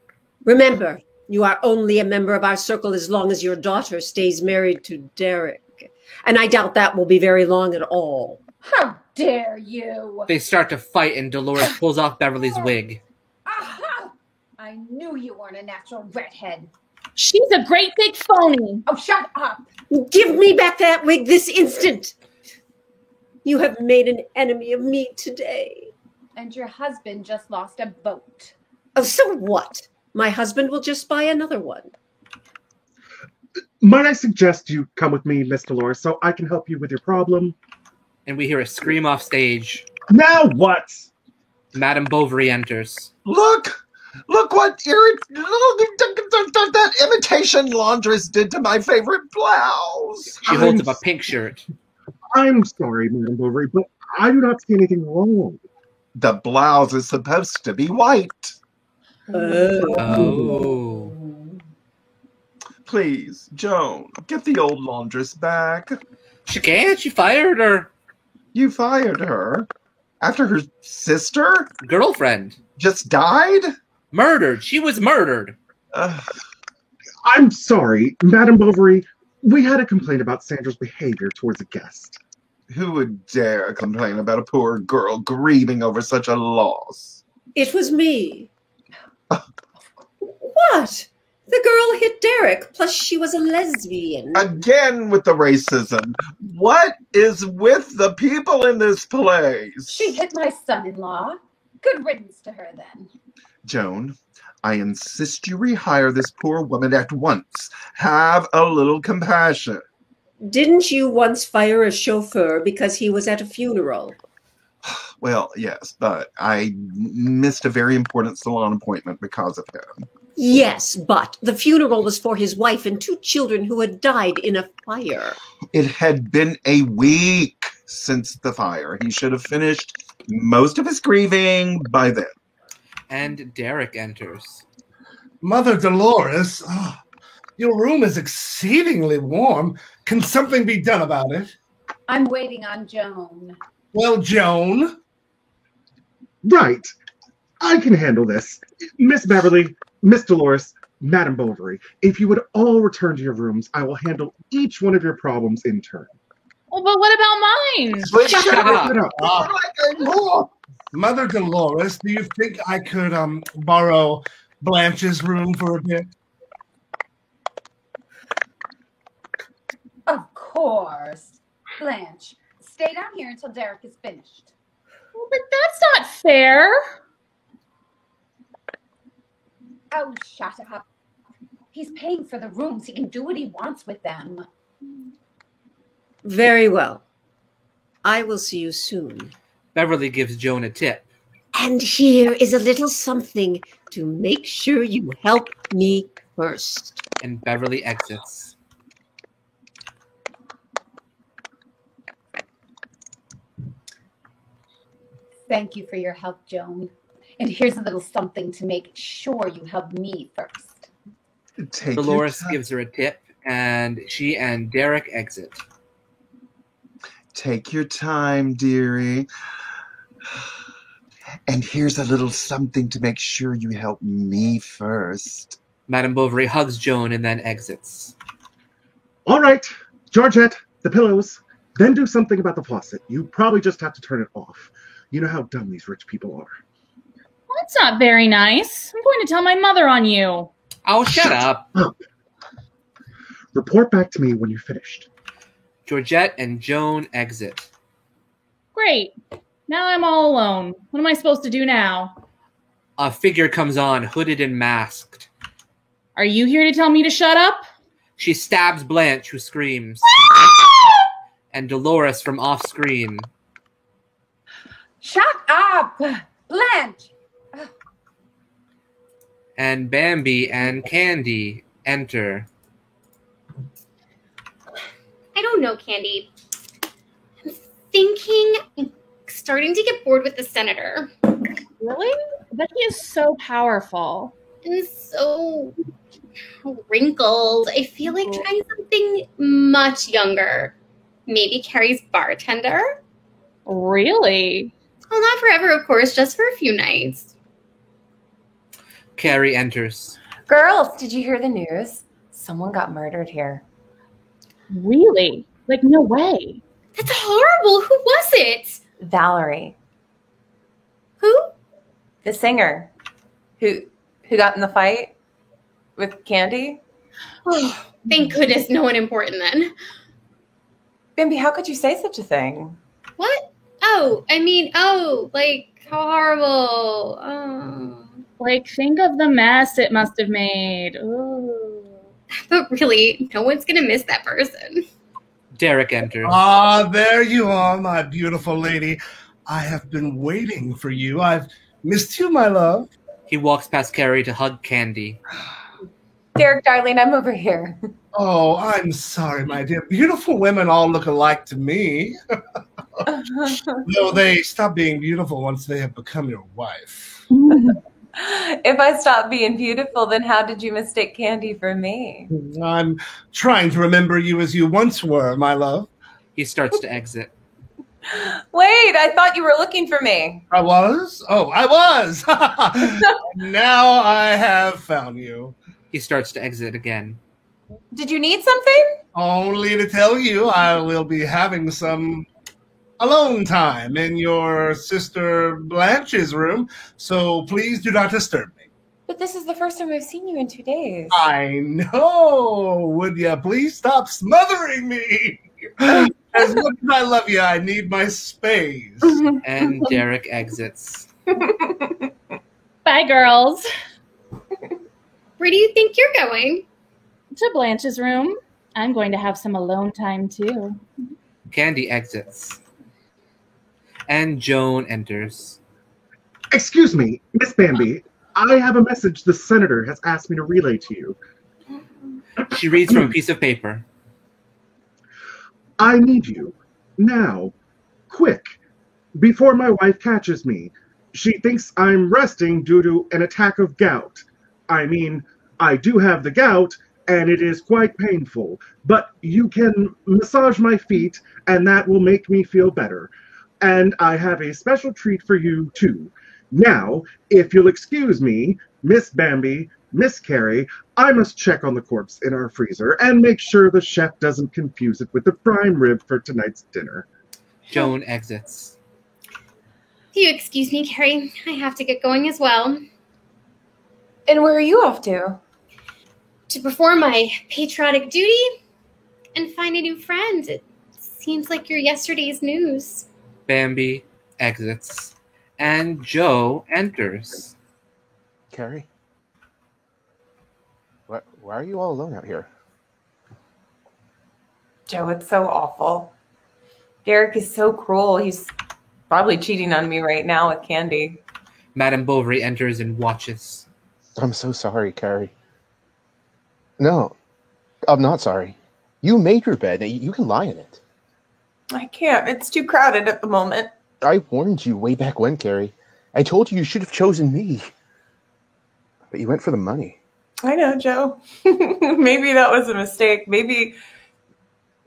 Speaker 8: Remember, you are only a member of our circle as long as your daughter stays married to Derek. And I doubt that will be very long at all.
Speaker 7: How dare you?
Speaker 2: They start to fight and Dolores pulls off Beverly's wig.
Speaker 7: Aha! I knew you weren't a natural redhead.
Speaker 6: She's a great big phony.
Speaker 7: Oh, shut up.
Speaker 8: Give me back that wig this instant. You have made an enemy of me today.
Speaker 7: And your husband just lost a vote.
Speaker 8: Oh, so what? My husband will just buy another one.
Speaker 10: Might I suggest you come with me, Miss Dolores, so I can help you with your problem?
Speaker 2: And we hear a scream off stage.
Speaker 10: Now what?
Speaker 2: Madame Bovary enters.
Speaker 11: Look what that imitation laundress did to my favorite blouse.
Speaker 2: She holds up a pink shirt.
Speaker 10: I'm sorry, Madame Bovary, but I do not see anything wrong.
Speaker 11: The blouse is supposed to be white.
Speaker 2: Oh.
Speaker 11: Please, Joan, get the old laundress back.
Speaker 2: She can't. She fired her.
Speaker 11: You fired her? After her sister?
Speaker 2: Girlfriend.
Speaker 11: Just died?
Speaker 2: Murdered. She was murdered.
Speaker 10: I'm sorry, Madame Bovary. We had a complaint about Sandra's behavior towards a guest.
Speaker 11: Who would dare complain about a poor girl grieving over such a loss?
Speaker 8: It was me. What? The girl hit Derek, plus she was a lesbian.
Speaker 11: Again with the racism. What is with the people in this place?
Speaker 7: She hit my son-in-law. Good riddance to her, then.
Speaker 11: Joan, I insist you rehire this poor woman at once. Have a little compassion.
Speaker 8: Didn't you once fire a chauffeur because he was at a funeral?
Speaker 11: Well, yes, but I missed a very important salon appointment because of him.
Speaker 8: Yes, but the funeral was for his wife and 2 children who had died in a fire.
Speaker 11: It had been a week since the fire. He should have finished most of his grieving by then.
Speaker 2: And Derek enters.
Speaker 1: Mother Dolores, your room is exceedingly warm. Can something be done about it?
Speaker 7: I'm waiting on Joan.
Speaker 1: Well, Joan?
Speaker 10: Right. I can handle this. Miss Beverly, Miss Dolores, Madame Bovary, if you would all return to your rooms, I will handle each one of your problems in turn.
Speaker 6: Oh, but what about mine?
Speaker 11: Shut up.
Speaker 1: Mother Dolores, do you think I could borrow Blanche's room for a bit?
Speaker 7: Of course. Blanche, stay down here until Derek is finished.
Speaker 6: Oh, but that's not fair.
Speaker 7: Oh, shut up. He's paying for the rooms. He can do what he wants with them.
Speaker 8: Very well. I will see you soon.
Speaker 2: Beverly gives Joan a tip.
Speaker 8: And here is a little something to make sure you help me first.
Speaker 2: And Beverly exits.
Speaker 7: Thank you for your help, Joan. And here's a little something to make sure you help me first.
Speaker 2: Dolores gives her a tip, and she and Derek exit.
Speaker 11: Take your time, dearie. And here's a little something to make sure you help me first.
Speaker 2: Madame Bovary hugs Joan and then exits.
Speaker 10: All right, Georgette, the pillows. Then do something about the faucet. You probably just have to turn it off. You know how dumb these rich people are.
Speaker 6: That's not very nice. I'm going to tell my mother on you.
Speaker 2: Oh, shut up.
Speaker 10: Report back to me when you're finished.
Speaker 2: Georgette and Joan exit.
Speaker 6: Great. Now I'm all alone. What am I supposed to do now?
Speaker 2: A figure comes on, hooded and masked.
Speaker 6: Are you here to tell me to shut up?
Speaker 2: She stabs Blanche, who screams. And Dolores from off-screen.
Speaker 7: Shut up, Blanche!
Speaker 2: And Bambi and Candy enter.
Speaker 9: I don't know, Candy. I'm starting to get bored with the senator.
Speaker 6: Really? But he is so powerful.
Speaker 9: And so wrinkled. I feel like trying something much younger. Maybe Carrie's bartender?
Speaker 6: Really?
Speaker 9: Well, not forever, of course, just for a few nights.
Speaker 2: Carrie enters.
Speaker 3: Girls, did you hear the news? Someone got murdered here.
Speaker 6: Really? Like, no way.
Speaker 9: That's horrible. Who was it?
Speaker 3: Valerie.
Speaker 9: Who?
Speaker 3: The singer. Who got in the fight with Candy?
Speaker 9: Oh, thank goodness no one important then.
Speaker 3: Bambi, how could you say such a thing?
Speaker 9: What? Like, how horrible. Oh.
Speaker 6: Like, think of the mess it must have made. Ooh.
Speaker 9: But really, no one's going to miss that person.
Speaker 2: Derek enters.
Speaker 1: Ah, there you are, my beautiful lady. I have been waiting for you. I've missed you, my love.
Speaker 2: He walks past Carrie to hug Candy.
Speaker 3: Derek, darling, I'm over here.
Speaker 1: Oh, I'm sorry, my dear. Beautiful women all look alike to me. Though they stop being beautiful once they have become your wife.
Speaker 3: If I stop being beautiful, then how did you mistake Candy for me?
Speaker 1: I'm trying to remember you as you once were, my love.
Speaker 2: He starts to exit.
Speaker 3: Wait, I thought you were looking for me.
Speaker 1: I was? Oh, I was! Now I have found you.
Speaker 2: He starts to exit again.
Speaker 3: Did you need something?
Speaker 1: Only to tell you I will be having some alone time in your sister Blanche's room, so please do not disturb me.
Speaker 3: But this is the first time I've seen you in 2 days.
Speaker 1: I know. Would you please stop smothering me? As much as I love you, I need my space.
Speaker 2: And Derek exits.
Speaker 6: Bye, girls.
Speaker 9: Where do you think you're going?
Speaker 6: To Blanche's room. I'm going to have some alone time, too.
Speaker 2: Candy exits. And Joan enters.
Speaker 10: Excuse me, Miss Bambi. I have a message the senator has asked me to relay to you.
Speaker 2: She reads from a piece of paper.
Speaker 10: I need you. Now. Quick. Before my wife catches me. She thinks I'm resting due to an attack of gout. I mean, I do have the gout, and it is quite painful. But you can massage my feet, and that will make me feel better. And I have a special treat for you, too. Now, if you'll excuse me, Miss Bambi, Miss Carrie, I must check on the corpse in our freezer and make sure the chef doesn't confuse it with the prime rib for tonight's dinner.
Speaker 2: Joan exits.
Speaker 9: If you excuse me, Carrie, I have to get going as well.
Speaker 3: And where are you off to?
Speaker 9: To perform my patriotic duty and find a new friend. It seems like you're yesterday's news.
Speaker 2: Bambi exits. And Joe enters.
Speaker 5: Carrie? Why are you all alone out here?
Speaker 3: Joe, it's so awful. Derek is so cruel. He's probably cheating on me right now with Candy.
Speaker 2: Madame Bovary enters and watches.
Speaker 5: I'm so sorry, Carrie. No, I'm not sorry. You made your bed. You can lie in it.
Speaker 3: I can't. It's too crowded at the moment.
Speaker 5: I warned you way back when, Carrie. I told you should have chosen me. But you went for the money.
Speaker 3: I know, Joe. Maybe that was a mistake. Maybe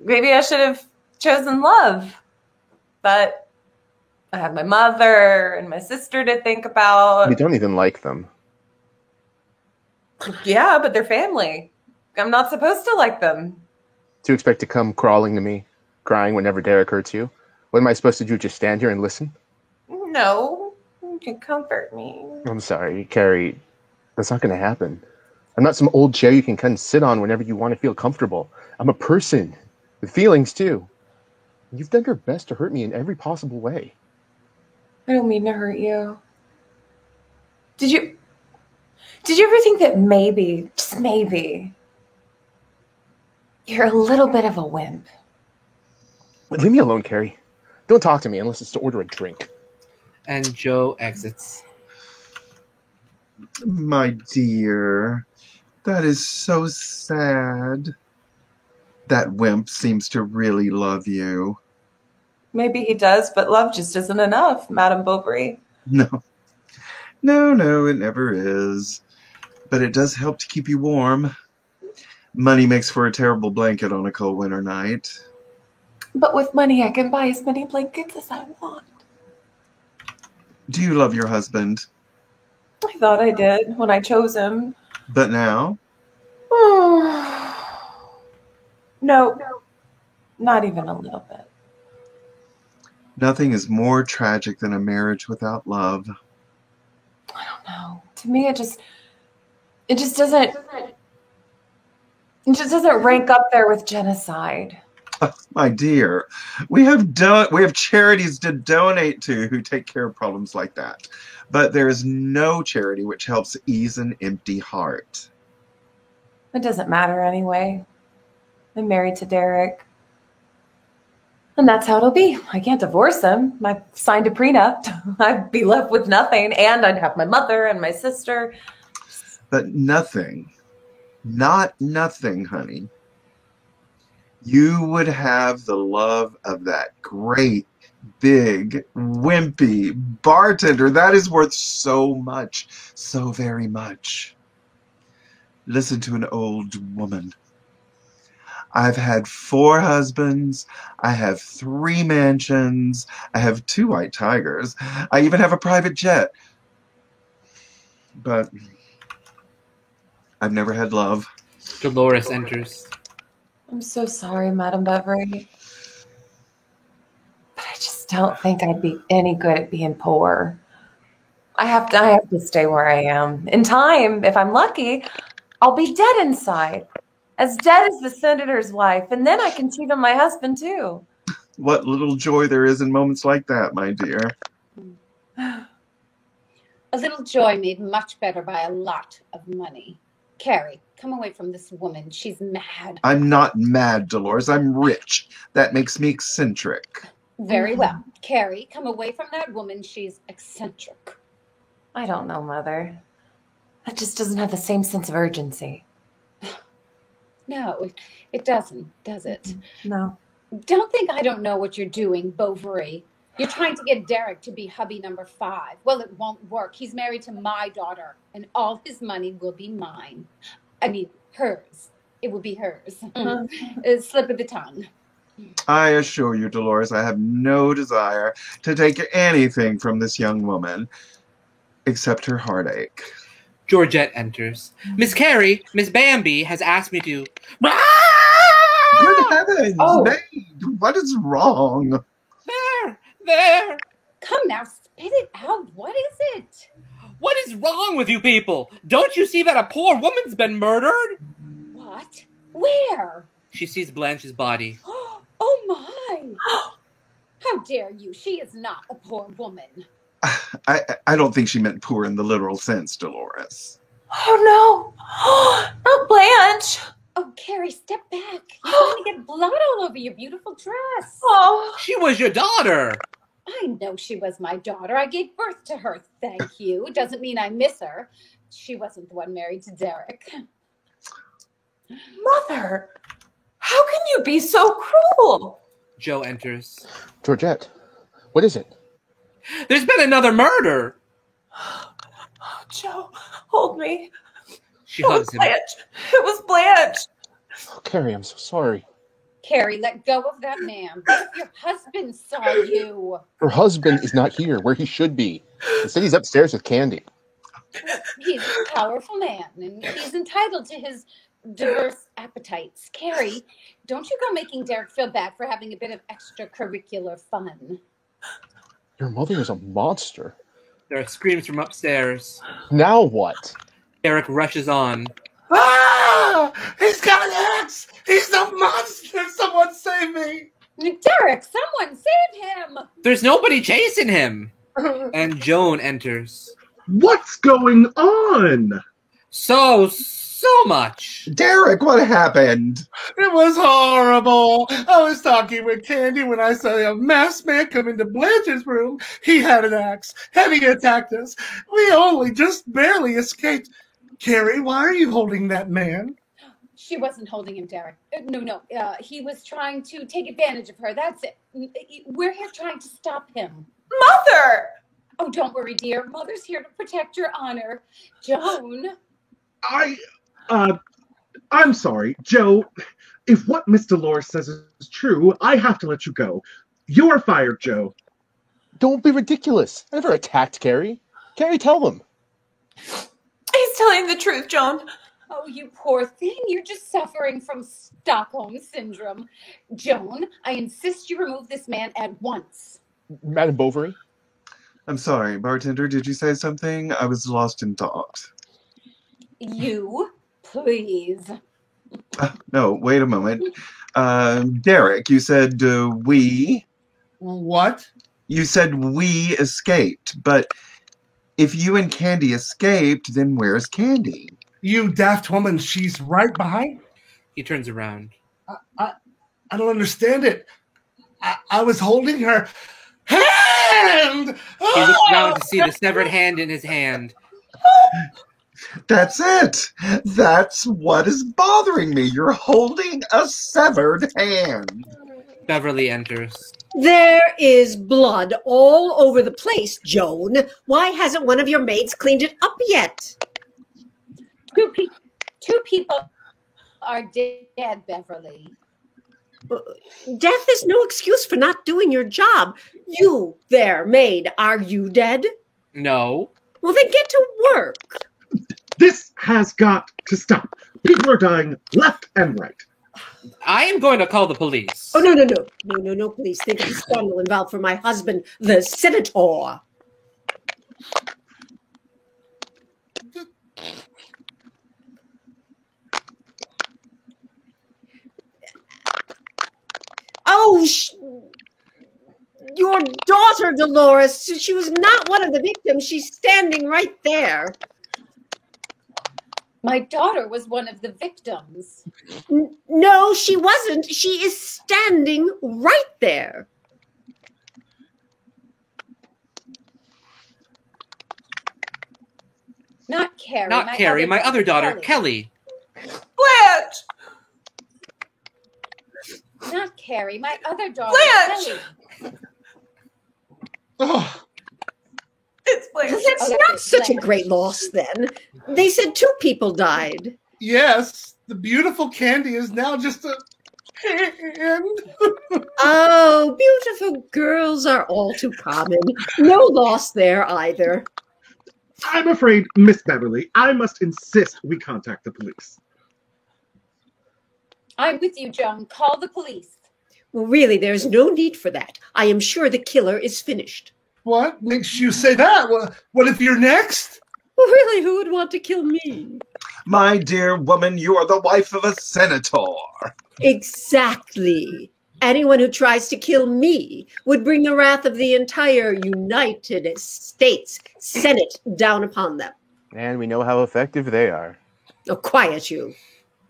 Speaker 3: I should have chosen love. But I have my mother and my sister to think about.
Speaker 5: You don't even like them.
Speaker 3: Yeah, but they're family. I'm not supposed to like them.
Speaker 5: Do you expect to come crawling to me, crying whenever Derek hurts you? What am I supposed to do, just stand here and listen?
Speaker 3: No, you can comfort me.
Speaker 5: I'm sorry, Carrie. That's not going to happen. I'm not some old chair you can come sit on whenever you want to feel comfortable. I'm a person with feelings, too. You've done your best to hurt me in every possible way.
Speaker 3: I don't mean to hurt you. Did you ever think that maybe, just maybe, you're a little bit of a wimp?
Speaker 5: Leave me alone, Carrie. Don't talk to me unless it's to order a drink.
Speaker 2: And Joe exits.
Speaker 11: My dear, that is so sad. That wimp seems to really love you.
Speaker 3: Maybe he does, but love just isn't enough, Madame Bovary.
Speaker 11: No. No, it never is. But it does help to keep you warm. Money makes for a terrible blanket on a cold winter night.
Speaker 3: But with money, I can buy as many blankets as I want.
Speaker 11: Do you love your husband?
Speaker 3: I thought I did when I chose him.
Speaker 11: But now?
Speaker 3: No, not even a little bit.
Speaker 11: Nothing is more tragic than a marriage without love.
Speaker 3: I don't know. To me, it just doesn't rank up there with genocide.
Speaker 11: My dear, we have charities to donate to who take care of problems like that. But there is no charity which helps ease an empty heart.
Speaker 3: It doesn't matter anyway. I'm married to Derek. And that's how it'll be. I can't divorce him. I signed a prenup. I'd be left with nothing. And I'd have my mother and my sister.
Speaker 11: But nothing, not nothing, honey. You would have the love of that great, big, wimpy bartender. That is worth so much, so very much. Listen to an old woman. I've had 4 husbands. I have 3 mansions. I have 2 white tigers. I even have a private jet. But I've never had love.
Speaker 2: Dolores enters.
Speaker 3: I'm so sorry, Madame Bovary. But I just don't think I'd be any good at being poor. I have to stay where I am. In time, if I'm lucky, I'll be dead inside. As dead as the senator's wife. And then I can cheat on my husband, too.
Speaker 11: What little joy there is in moments like that, my dear.
Speaker 7: A little joy made much better by a lot of money. Carrie, come away from this woman. She's mad.
Speaker 11: I'm not mad, Dolores. I'm rich. That makes me eccentric.
Speaker 7: Very well. Carrie, come away from that woman. She's eccentric.
Speaker 3: I don't know, Mother. That just doesn't have the same sense of urgency.
Speaker 7: No, it doesn't, does it?
Speaker 3: No.
Speaker 7: Don't think I don't know what you're doing, Bovary. You're trying to get Derek to be hubby number 5. Well, it won't work. He's married to my daughter, and all his money will be mine. I mean, hers. It will be hers. A slip of the tongue.
Speaker 11: I assure you, Dolores, I have no desire to take anything from this young woman, except her heartache.
Speaker 2: Georgette enters. Miss Carrie, Miss Bambi has asked me to...
Speaker 11: Good heavens, Maid! What is wrong?
Speaker 2: There!
Speaker 7: Come now, spit it out. What is it?
Speaker 2: What is wrong with you people? Don't you see that a poor woman's been murdered?
Speaker 7: What? Where?
Speaker 2: She sees Blanche's body.
Speaker 7: Oh my! How dare you? She is not a poor woman.
Speaker 11: I don't think she meant poor in the literal sense, Dolores.
Speaker 3: Oh no! Not Blanche!
Speaker 7: Oh, Carrie, step back. You're going to get blood all over your beautiful dress.
Speaker 3: Oh,
Speaker 2: She was your daughter.
Speaker 7: I know she was my daughter. I gave birth to her, thank you. Doesn't mean I miss her. She wasn't the one married to Derek.
Speaker 3: Mother! How can you be so cruel?
Speaker 2: Joe enters.
Speaker 5: Georgette, what is it?
Speaker 2: There's been another murder.
Speaker 3: Joe, hold me.
Speaker 2: She
Speaker 3: It was
Speaker 2: hugs him.
Speaker 3: Blanche. It was Blanche.
Speaker 5: Oh, Carrie, I'm so sorry.
Speaker 7: Carrie, let go of that man. What if your husband saw you?
Speaker 5: Her husband is not here, where he should be. Instead, he's upstairs with Candy.
Speaker 7: He's a powerful man, and he's entitled to his diverse appetites. Carrie, don't you go making Derek feel bad for having a bit of extracurricular fun.
Speaker 5: Your mother is a monster.
Speaker 2: There are screams from upstairs.
Speaker 5: Now what?
Speaker 2: Derek rushes on.
Speaker 1: Ah! He's got an axe! He's a monster! Someone save me!
Speaker 7: Derek, someone save him!
Speaker 2: There's nobody chasing him. And Joan enters.
Speaker 10: What's going on?
Speaker 2: So much.
Speaker 11: Derek, what happened?
Speaker 1: It was horrible. I was talking with Candy when I saw a masked man come into Blanche's room. He had an axe, and he attacked us. We only just barely escaped. Carrie, why are you holding that man?
Speaker 7: She wasn't holding him, Derek. No. He was trying to take advantage of her. That's it. We're here trying to stop him.
Speaker 3: Mother!
Speaker 7: Oh, don't worry, dear. Mother's here to protect your honor. Joan.
Speaker 10: I'm sorry, Joe. If what Miss Dolores says is true, I have to let you go. You're fired, Joe.
Speaker 5: Don't be ridiculous. I never attacked Carrie. Carrie, tell them.
Speaker 3: He's telling the truth, Joan.
Speaker 7: Oh, you poor thing. You're just suffering from Stockholm Syndrome. Joan, I insist you remove this man at once.
Speaker 5: Madame Bovary?
Speaker 11: I'm sorry, bartender, did you say something? I was lost in thought.
Speaker 7: You, please.
Speaker 11: No, wait a moment. Derek, you said we.
Speaker 1: What?
Speaker 11: You said we escaped, but if you and Candy escaped, then where's Candy?
Speaker 1: You daft woman, she's right behind me.
Speaker 2: He turns around.
Speaker 1: I don't understand it. I was holding her hand!
Speaker 2: He looks around to see the severed hand in his hand.
Speaker 11: That's it. That's what is bothering me. You're holding a severed hand.
Speaker 2: Beverly enters.
Speaker 8: There is blood all over the place, Joan. Why hasn't one of your maids cleaned it up yet?
Speaker 7: Two people are dead, Beverly.
Speaker 8: Death is no excuse for not doing your job. You there, maid, are you dead?
Speaker 2: No.
Speaker 8: Well, then get to work.
Speaker 10: This has got to stop. People are dying left and right.
Speaker 2: I am going to call the police.
Speaker 8: Oh, no, please. Think of the scandal involved for my husband, the senator. Oh, your daughter, Dolores. She was not one of the victims. She's standing right there.
Speaker 7: My daughter was one of the victims.
Speaker 8: No, she wasn't. She is standing right there.
Speaker 7: Not Carrie.
Speaker 2: Not Carrie, my other daughter, Kelly.
Speaker 3: Blanche!
Speaker 7: Not Carrie, my other daughter,
Speaker 3: Blanche!
Speaker 7: Kelly.
Speaker 1: Oh,
Speaker 3: It's Blanche.
Speaker 8: Well, that's not such a great loss, then. They said 2 people died.
Speaker 1: yes, the beautiful Candy is now just a hand.
Speaker 8: Oh, beautiful girls are all too common. No loss there either.
Speaker 10: I'm afraid, Miss Beverly, I must insist we contact the police.
Speaker 7: I'm with you, Joan. Call the police.
Speaker 8: Well, really, there's no need for that. I am sure the killer is finished.
Speaker 1: What makes you say that? What if you're next?
Speaker 8: Well, really, who would want to kill me?
Speaker 11: My dear woman, you are the wife of a senator.
Speaker 8: Exactly. Anyone who tries to kill me would bring the wrath of the entire United States Senate down upon them.
Speaker 5: And we know how effective they are.
Speaker 8: Oh, quiet you.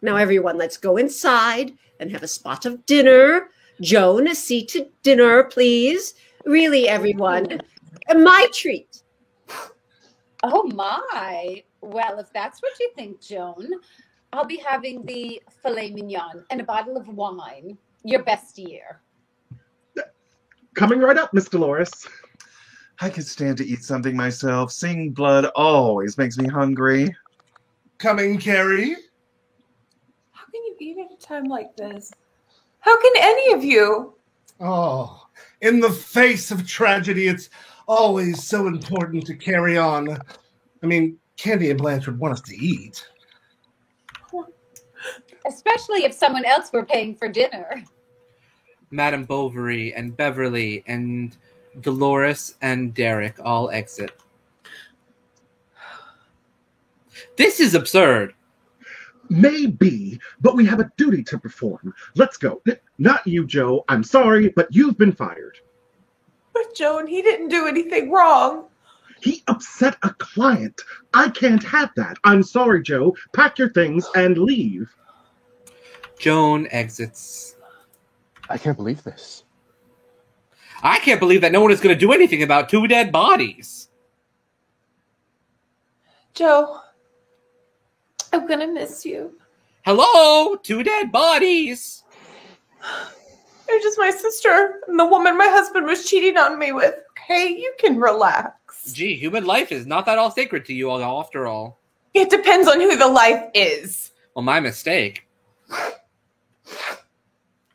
Speaker 8: Now, everyone, let's go inside and have a spot of dinner. Joan, a seat to dinner, please. Really, everyone. My treat.
Speaker 7: Oh my. Well, if that's what you think, Joan, I'll be having the filet mignon and a bottle of wine. Your best year.
Speaker 10: Coming right up, Miss Dolores.
Speaker 11: I could stand to eat something myself. Seeing blood always makes me hungry.
Speaker 1: Coming, Carrie.
Speaker 3: How can you eat at a time like this? How can any of you?
Speaker 1: Oh, in the face of tragedy, it's always so important to carry on. I mean, Candy and Blanche would want us to eat.
Speaker 7: Especially if someone else were paying for dinner.
Speaker 2: Madame Bovary and Beverly and Dolores and Derek all exit. This is absurd.
Speaker 10: Maybe, but we have a duty to perform. Let's go. Not you, Joe. I'm sorry, but you've been fired.
Speaker 3: But Joan, he didn't do anything wrong.
Speaker 10: He upset a client. I can't have that. I'm sorry, Joe. Pack your things and leave.
Speaker 2: Joan exits.
Speaker 5: I can't believe this.
Speaker 2: I can't believe that no one is going to do anything about 2 dead bodies.
Speaker 3: Joe, I'm gonna miss you.
Speaker 2: Hello? 2 dead bodies.
Speaker 3: They're just my sister and the woman my husband was cheating on me with. Okay, you can relax.
Speaker 2: Gee, human life is not that all sacred to you all after all.
Speaker 3: It depends on who the life is.
Speaker 2: Well, my mistake.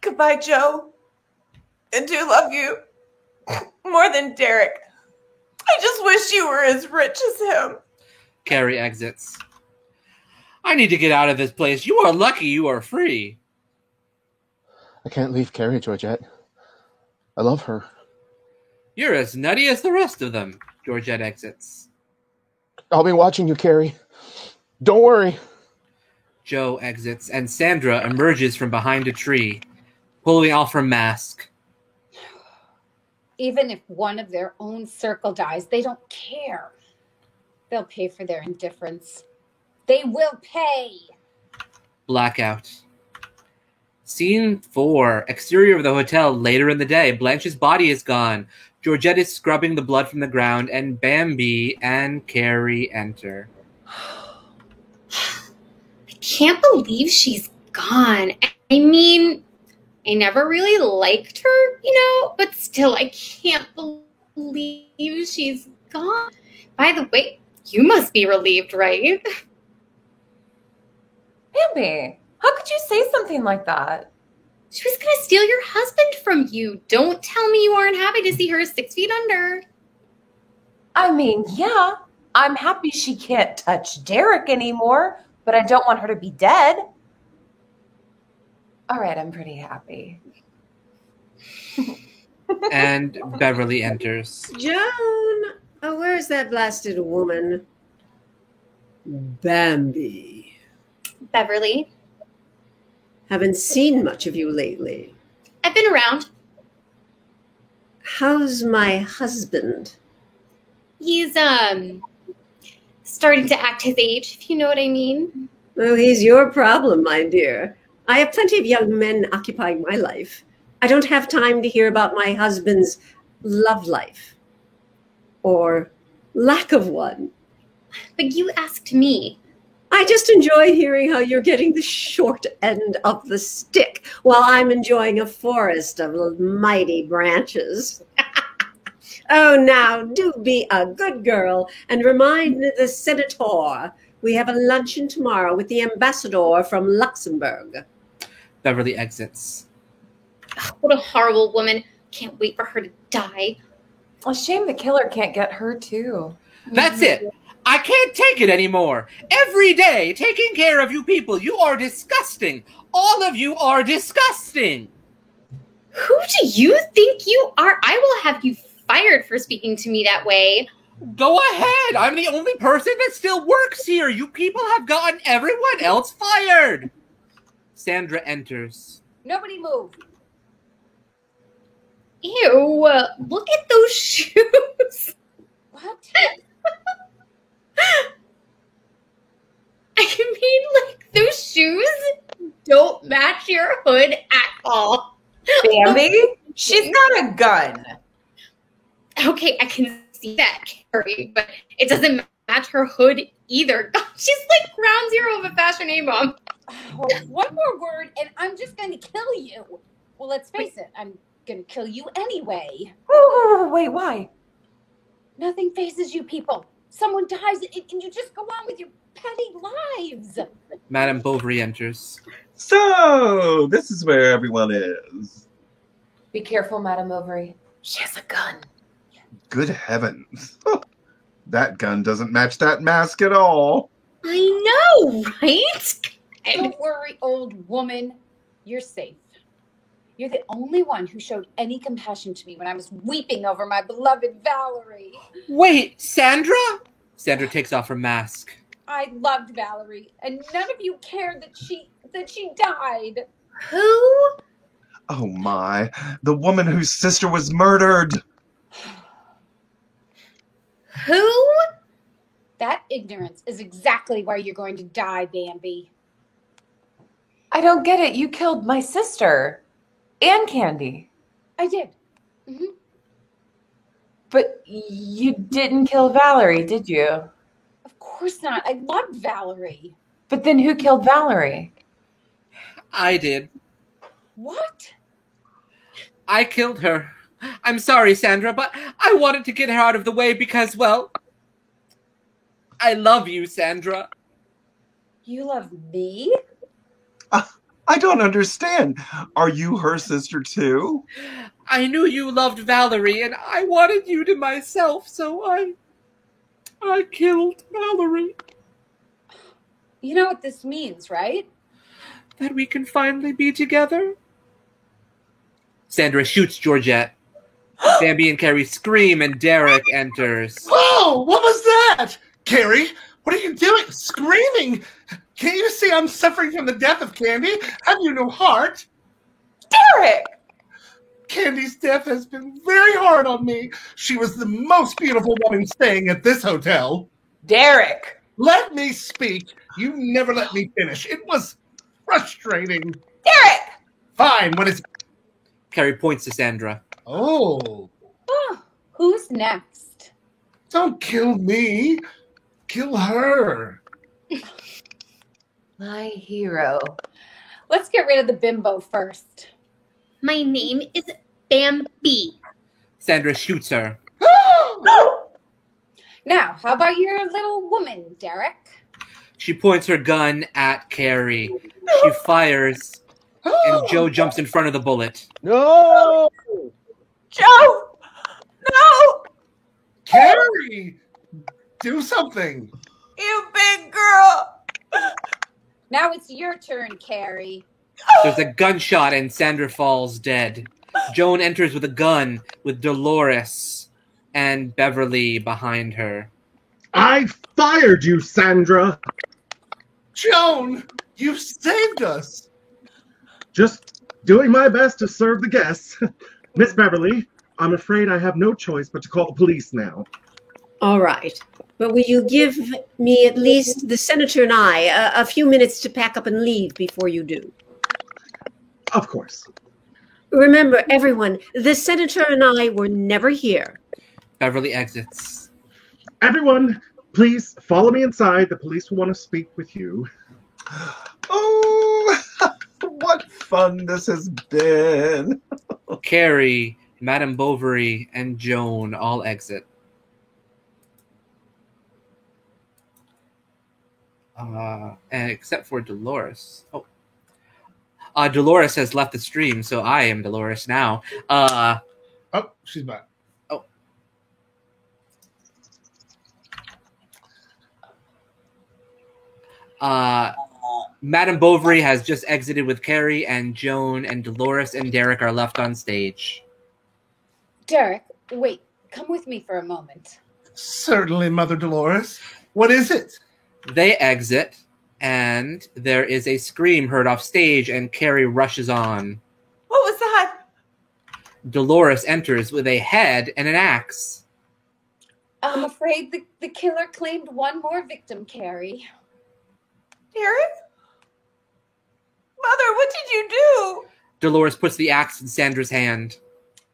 Speaker 3: Goodbye, Joe. I do love you. More than Derek. I just wish you were as rich as him.
Speaker 2: Carrie exits. I need to get out of this place. You are lucky you are free.
Speaker 5: I can't leave Carrie, Georgette. I love her.
Speaker 2: You're as nutty as the rest of them. Georgette exits.
Speaker 5: I'll be watching you, Carrie. Don't worry.
Speaker 2: Joe exits, and Sandra emerges from behind a tree, pulling off her mask.
Speaker 7: Even if one of their own circle dies, they don't care. They'll pay for their indifference. They will pay.
Speaker 2: Blackout. Scene 4. Exterior of the hotel. Later in the day. Blanche's body is gone. Georgette is scrubbing the blood from the ground, and Bambi and Carrie enter.
Speaker 9: I can't believe she's gone. I mean, I never really liked her, but still, I can't believe she's gone. By the way, you must be relieved, right?
Speaker 3: Bambi, how could you say something like that?
Speaker 9: She was going to steal your husband from you. Don't tell me you aren't happy to see her 6 feet under.
Speaker 3: I mean, yeah, I'm happy she can't touch Derek anymore, but I don't want her to be dead. All right, I'm pretty happy.
Speaker 2: And Beverly enters.
Speaker 8: Joan, where's that blasted woman? Bambi.
Speaker 9: Beverly.
Speaker 8: Haven't seen much of you lately.
Speaker 9: I've been around.
Speaker 8: How's my husband?
Speaker 9: He's, starting to act his age, if you know what I mean.
Speaker 8: Well, he's your problem, my dear. I have plenty of young men occupying my life. I don't have time to hear about my husband's love life. Or lack of one.
Speaker 9: But you asked me.
Speaker 8: I just enjoy hearing how you're getting the short end of the stick while I'm enjoying a forest of mighty branches. Oh, now, do be a good girl and remind the senator we have a luncheon tomorrow with the ambassador from Luxembourg.
Speaker 2: Beverly exits.
Speaker 9: Ugh, what a horrible woman. Can't wait for her to die.
Speaker 3: A shame the killer can't get her, too.
Speaker 2: That's it. I can't take it anymore. Every day, taking care of you people. You are disgusting. All of you are disgusting.
Speaker 9: Who do you think you are? I will have you fired for speaking to me that way.
Speaker 2: Go ahead. I'm the only person that still works here. You people have gotten everyone else fired. Sandra enters.
Speaker 7: Nobody move.
Speaker 9: Ew, look at those shoes.
Speaker 7: What?
Speaker 9: match your hood at all.
Speaker 3: Bambi, she's got a gun.
Speaker 9: Okay, I can see that, Carrie, but it doesn't match her hood either. God, she's like ground zero of a fashion A-bomb.
Speaker 7: Oh, one more word, and I'm just going to kill you. Well, let's face it, I'm going to kill you anyway.
Speaker 3: Wait, why?
Speaker 7: Nothing phases you people. Someone dies, and you just go on with your petty lives.
Speaker 2: Madame Bovary enters.
Speaker 11: So, this is where everyone is.
Speaker 3: Be careful, Madame Bovary. She has a gun.
Speaker 11: Good heavens. That gun doesn't match that mask at all.
Speaker 9: I know, right?
Speaker 7: Don't worry, old woman. You're safe. You're the only one who showed any compassion to me when I was weeping over my beloved Valerie.
Speaker 2: Wait, Sandra? Sandra takes off her mask.
Speaker 7: I loved Valerie, and none of you cared that she died.
Speaker 9: Who?
Speaker 11: Oh my, the woman whose sister was murdered.
Speaker 9: Who?
Speaker 7: That ignorance is exactly where you're going to die, Bambi.
Speaker 3: I don't get it. You killed my sister and Candy.
Speaker 7: I did. Mm-hmm.
Speaker 3: But you didn't kill Valerie, did you?
Speaker 7: Of course not. I loved Valerie.
Speaker 3: But then who killed Valerie?
Speaker 2: I did.
Speaker 7: What?
Speaker 2: I killed her. I'm sorry, Sandra, but I wanted to get her out of the way because, well, I love you, Sandra.
Speaker 7: You love me?
Speaker 11: I don't understand. Are you her sister too?
Speaker 2: I knew you loved Valerie, and I wanted you to myself, so I killed Valerie.
Speaker 7: You know what this means, right?
Speaker 2: That we can finally be together? Sandra shoots Georgette. Bambi and Carrie scream, and Derek enters.
Speaker 1: Whoa! What was that? Carrie, what are you doing? Screaming! Can't you see I'm suffering from the death of Candy? Have you no heart?
Speaker 3: Derek!
Speaker 1: Candy's death has been very hard on me. She was the most beautiful woman staying at this hotel.
Speaker 3: Derek!
Speaker 1: Let me speak. You never let me finish. It was frustrating.
Speaker 3: Derek!
Speaker 1: Fine, what is it?
Speaker 2: Carrie points to Sandra.
Speaker 1: Oh.
Speaker 7: Who's next?
Speaker 1: Don't kill me. Kill her.
Speaker 3: My hero.
Speaker 7: Let's get rid of the bimbo first.
Speaker 9: My name is Bambi.
Speaker 2: Sandra shoots her.
Speaker 7: Now, how about your little woman, Derek?
Speaker 2: She points her gun at Carrie. She fires, and Joe jumps in front of the bullet.
Speaker 5: No!
Speaker 3: Joe! No!
Speaker 1: Carrie! Do something.
Speaker 3: You big girl!
Speaker 7: Now it's your turn, Carrie.
Speaker 2: There's a gunshot, and Sandra falls dead. Joan enters with a gun, with Dolores and Beverly behind her.
Speaker 10: I fired you, Sandra.
Speaker 1: Joan, you saved us.
Speaker 10: Just doing my best to serve the guests. Miss Beverly, I'm afraid I have no choice but to call the police now.
Speaker 8: All right. But will you give me at least the senator and I a few minutes to pack up and leave before you do?
Speaker 10: Of course.
Speaker 8: Remember, everyone, the senator and I were never here.
Speaker 2: Beverly exits.
Speaker 10: Everyone, please follow me inside. The police will want to speak with you.
Speaker 11: Oh, what fun this has been.
Speaker 2: Carrie, Madame Bovary, and Joan all exit. And except for Dolores. Dolores has left the stream, so I am Dolores now.
Speaker 1: Oh, she's back.
Speaker 2: Madame Bovary has just exited with Carrie, and Joan and Dolores and Derek are left on stage.
Speaker 7: Derek, wait. Come with me for a moment.
Speaker 1: Certainly, Mother Dolores. What is it?
Speaker 2: They exit, and there is a scream heard off stage, and Carrie rushes on.
Speaker 3: What was that?
Speaker 2: Dolores enters with a head and an axe.
Speaker 7: I'm afraid the killer claimed one more victim, Carrie.
Speaker 3: Derek? Mother, what did you do?
Speaker 2: Dolores puts the axe in Sandra's hand.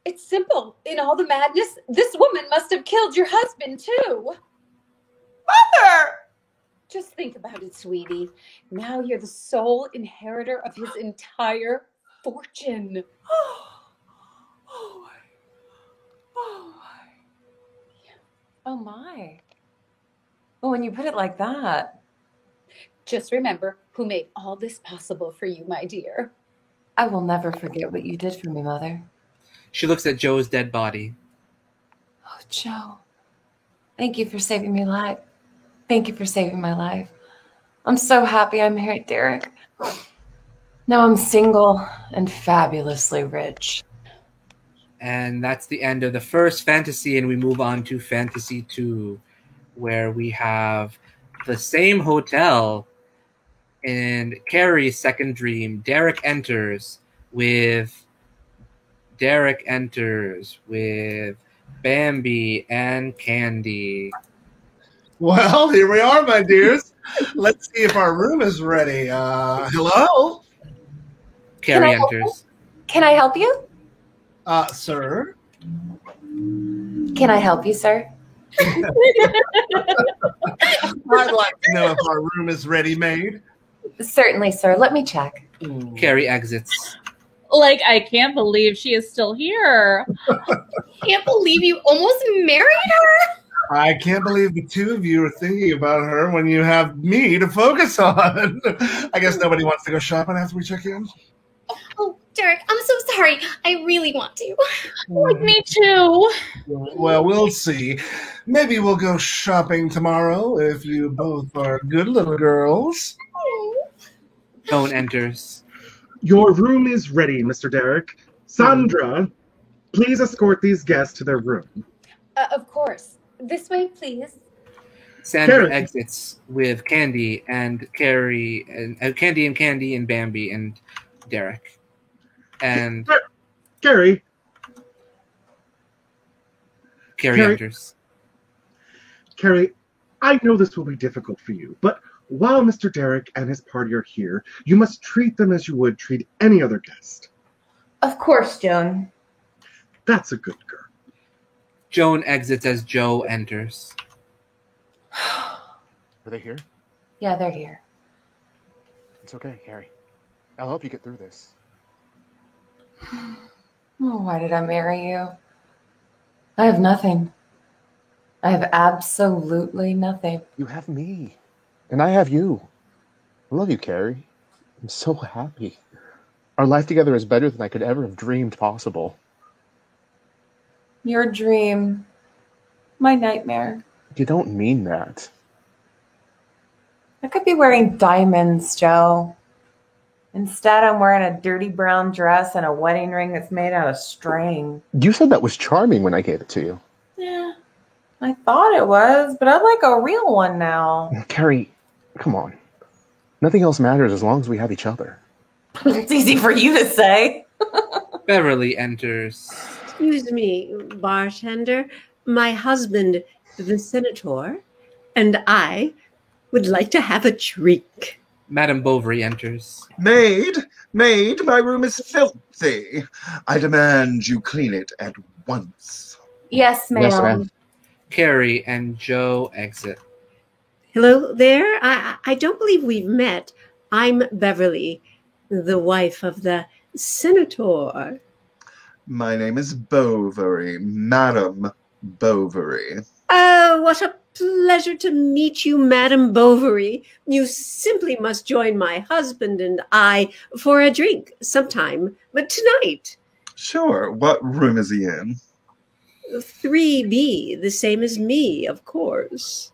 Speaker 7: It's simple. In all the madness, this woman must have killed your husband, too.
Speaker 3: Mother!
Speaker 7: Just think about it, sweetie. Now you're the sole inheritor of his entire fortune.
Speaker 3: Oh my. Well, when you put it like that.
Speaker 7: Just remember who made all this possible for you, my dear.
Speaker 3: I will never forget what you did for me, Mother.
Speaker 2: She looks at Joe's dead body.
Speaker 3: Oh, Joe. Thank you for saving me life. Thank you for saving my life. I'm so happy I married Derek. Now I'm single and fabulously rich.
Speaker 2: And that's the end of the first fantasy, and we move on to fantasy 2, where we have the same hotel in Carrie's second dream. Derek enters with Bambi and Candy.
Speaker 1: Well, here we are, my dears. Let's see if our room is ready. Hello?
Speaker 2: Carrie enters.
Speaker 3: Can I help you?
Speaker 1: Sir?
Speaker 3: Can I help you, sir?
Speaker 1: I'd like to know if our room is ready-made.
Speaker 3: Certainly, sir. Let me check.
Speaker 2: Carrie exits.
Speaker 6: Like, I can't believe she is still here.
Speaker 9: Can't believe you almost married her.
Speaker 1: I can't believe the two of you are thinking about her when you have me to focus on. I guess nobody wants to go shopping after we check in.
Speaker 9: Oh, Derek, I'm so sorry. I really want to.
Speaker 6: Like me too.
Speaker 1: Well, we'll see. Maybe we'll go shopping tomorrow if you both are good little girls.
Speaker 2: Joan enters.
Speaker 10: Your room is ready, Mr. Derek. Sandra, please escort these guests to their room.
Speaker 7: Of course. This way, please.
Speaker 2: Sandra
Speaker 10: Carrie.
Speaker 2: exits with Candy and Carrie and Candy and Bambi and Derek. And
Speaker 10: Carrie.
Speaker 2: Carrie enters.
Speaker 10: Carrie, I know this will be difficult for you, but while Mr. Derek and his party are here, you must treat them as you would treat any other guest.
Speaker 3: Of course, Joan.
Speaker 10: That's a good girl.
Speaker 2: Joan exits as Joe enters.
Speaker 5: Are they here?
Speaker 3: Yeah, they're here.
Speaker 5: It's okay, Carrie. I'll help you get through this.
Speaker 3: Oh, why did I marry you? I have nothing. I have absolutely nothing.
Speaker 5: You have me. And I have you. I love you, Carrie. I'm so happy. Our life together is better than I could ever have dreamed possible.
Speaker 3: Your dream. My nightmare.
Speaker 5: You don't mean that.
Speaker 3: I could be wearing diamonds, Joe. Instead, I'm wearing a dirty brown dress and a wedding ring that's made out of string.
Speaker 5: You said that was charming when I gave it to you.
Speaker 3: Yeah, I thought it was, but I'd like a real one now.
Speaker 5: Carrie, come on. Nothing else matters as long as we have each other.
Speaker 3: It's easy for you to say.
Speaker 2: Beverly enters.
Speaker 8: Excuse me, bartender. My husband, the senator, and I would like to have a drink.
Speaker 2: Madame Bovary enters.
Speaker 11: Maid, my room is filthy. I demand you clean it at once.
Speaker 3: Yes, ma'am.
Speaker 5: Yes, ma'am.
Speaker 2: Carrie and Joe exit.
Speaker 8: Hello there. I don't believe we've met. I'm Beverly, the wife of the senator.
Speaker 11: My name is Bovary, Madame Bovary.
Speaker 8: Oh, what a pleasure to meet you, Madame Bovary. You simply must join my husband and I for a drink sometime, but tonight.
Speaker 11: Sure. What room is he in?
Speaker 8: 3B, the same as me, of course.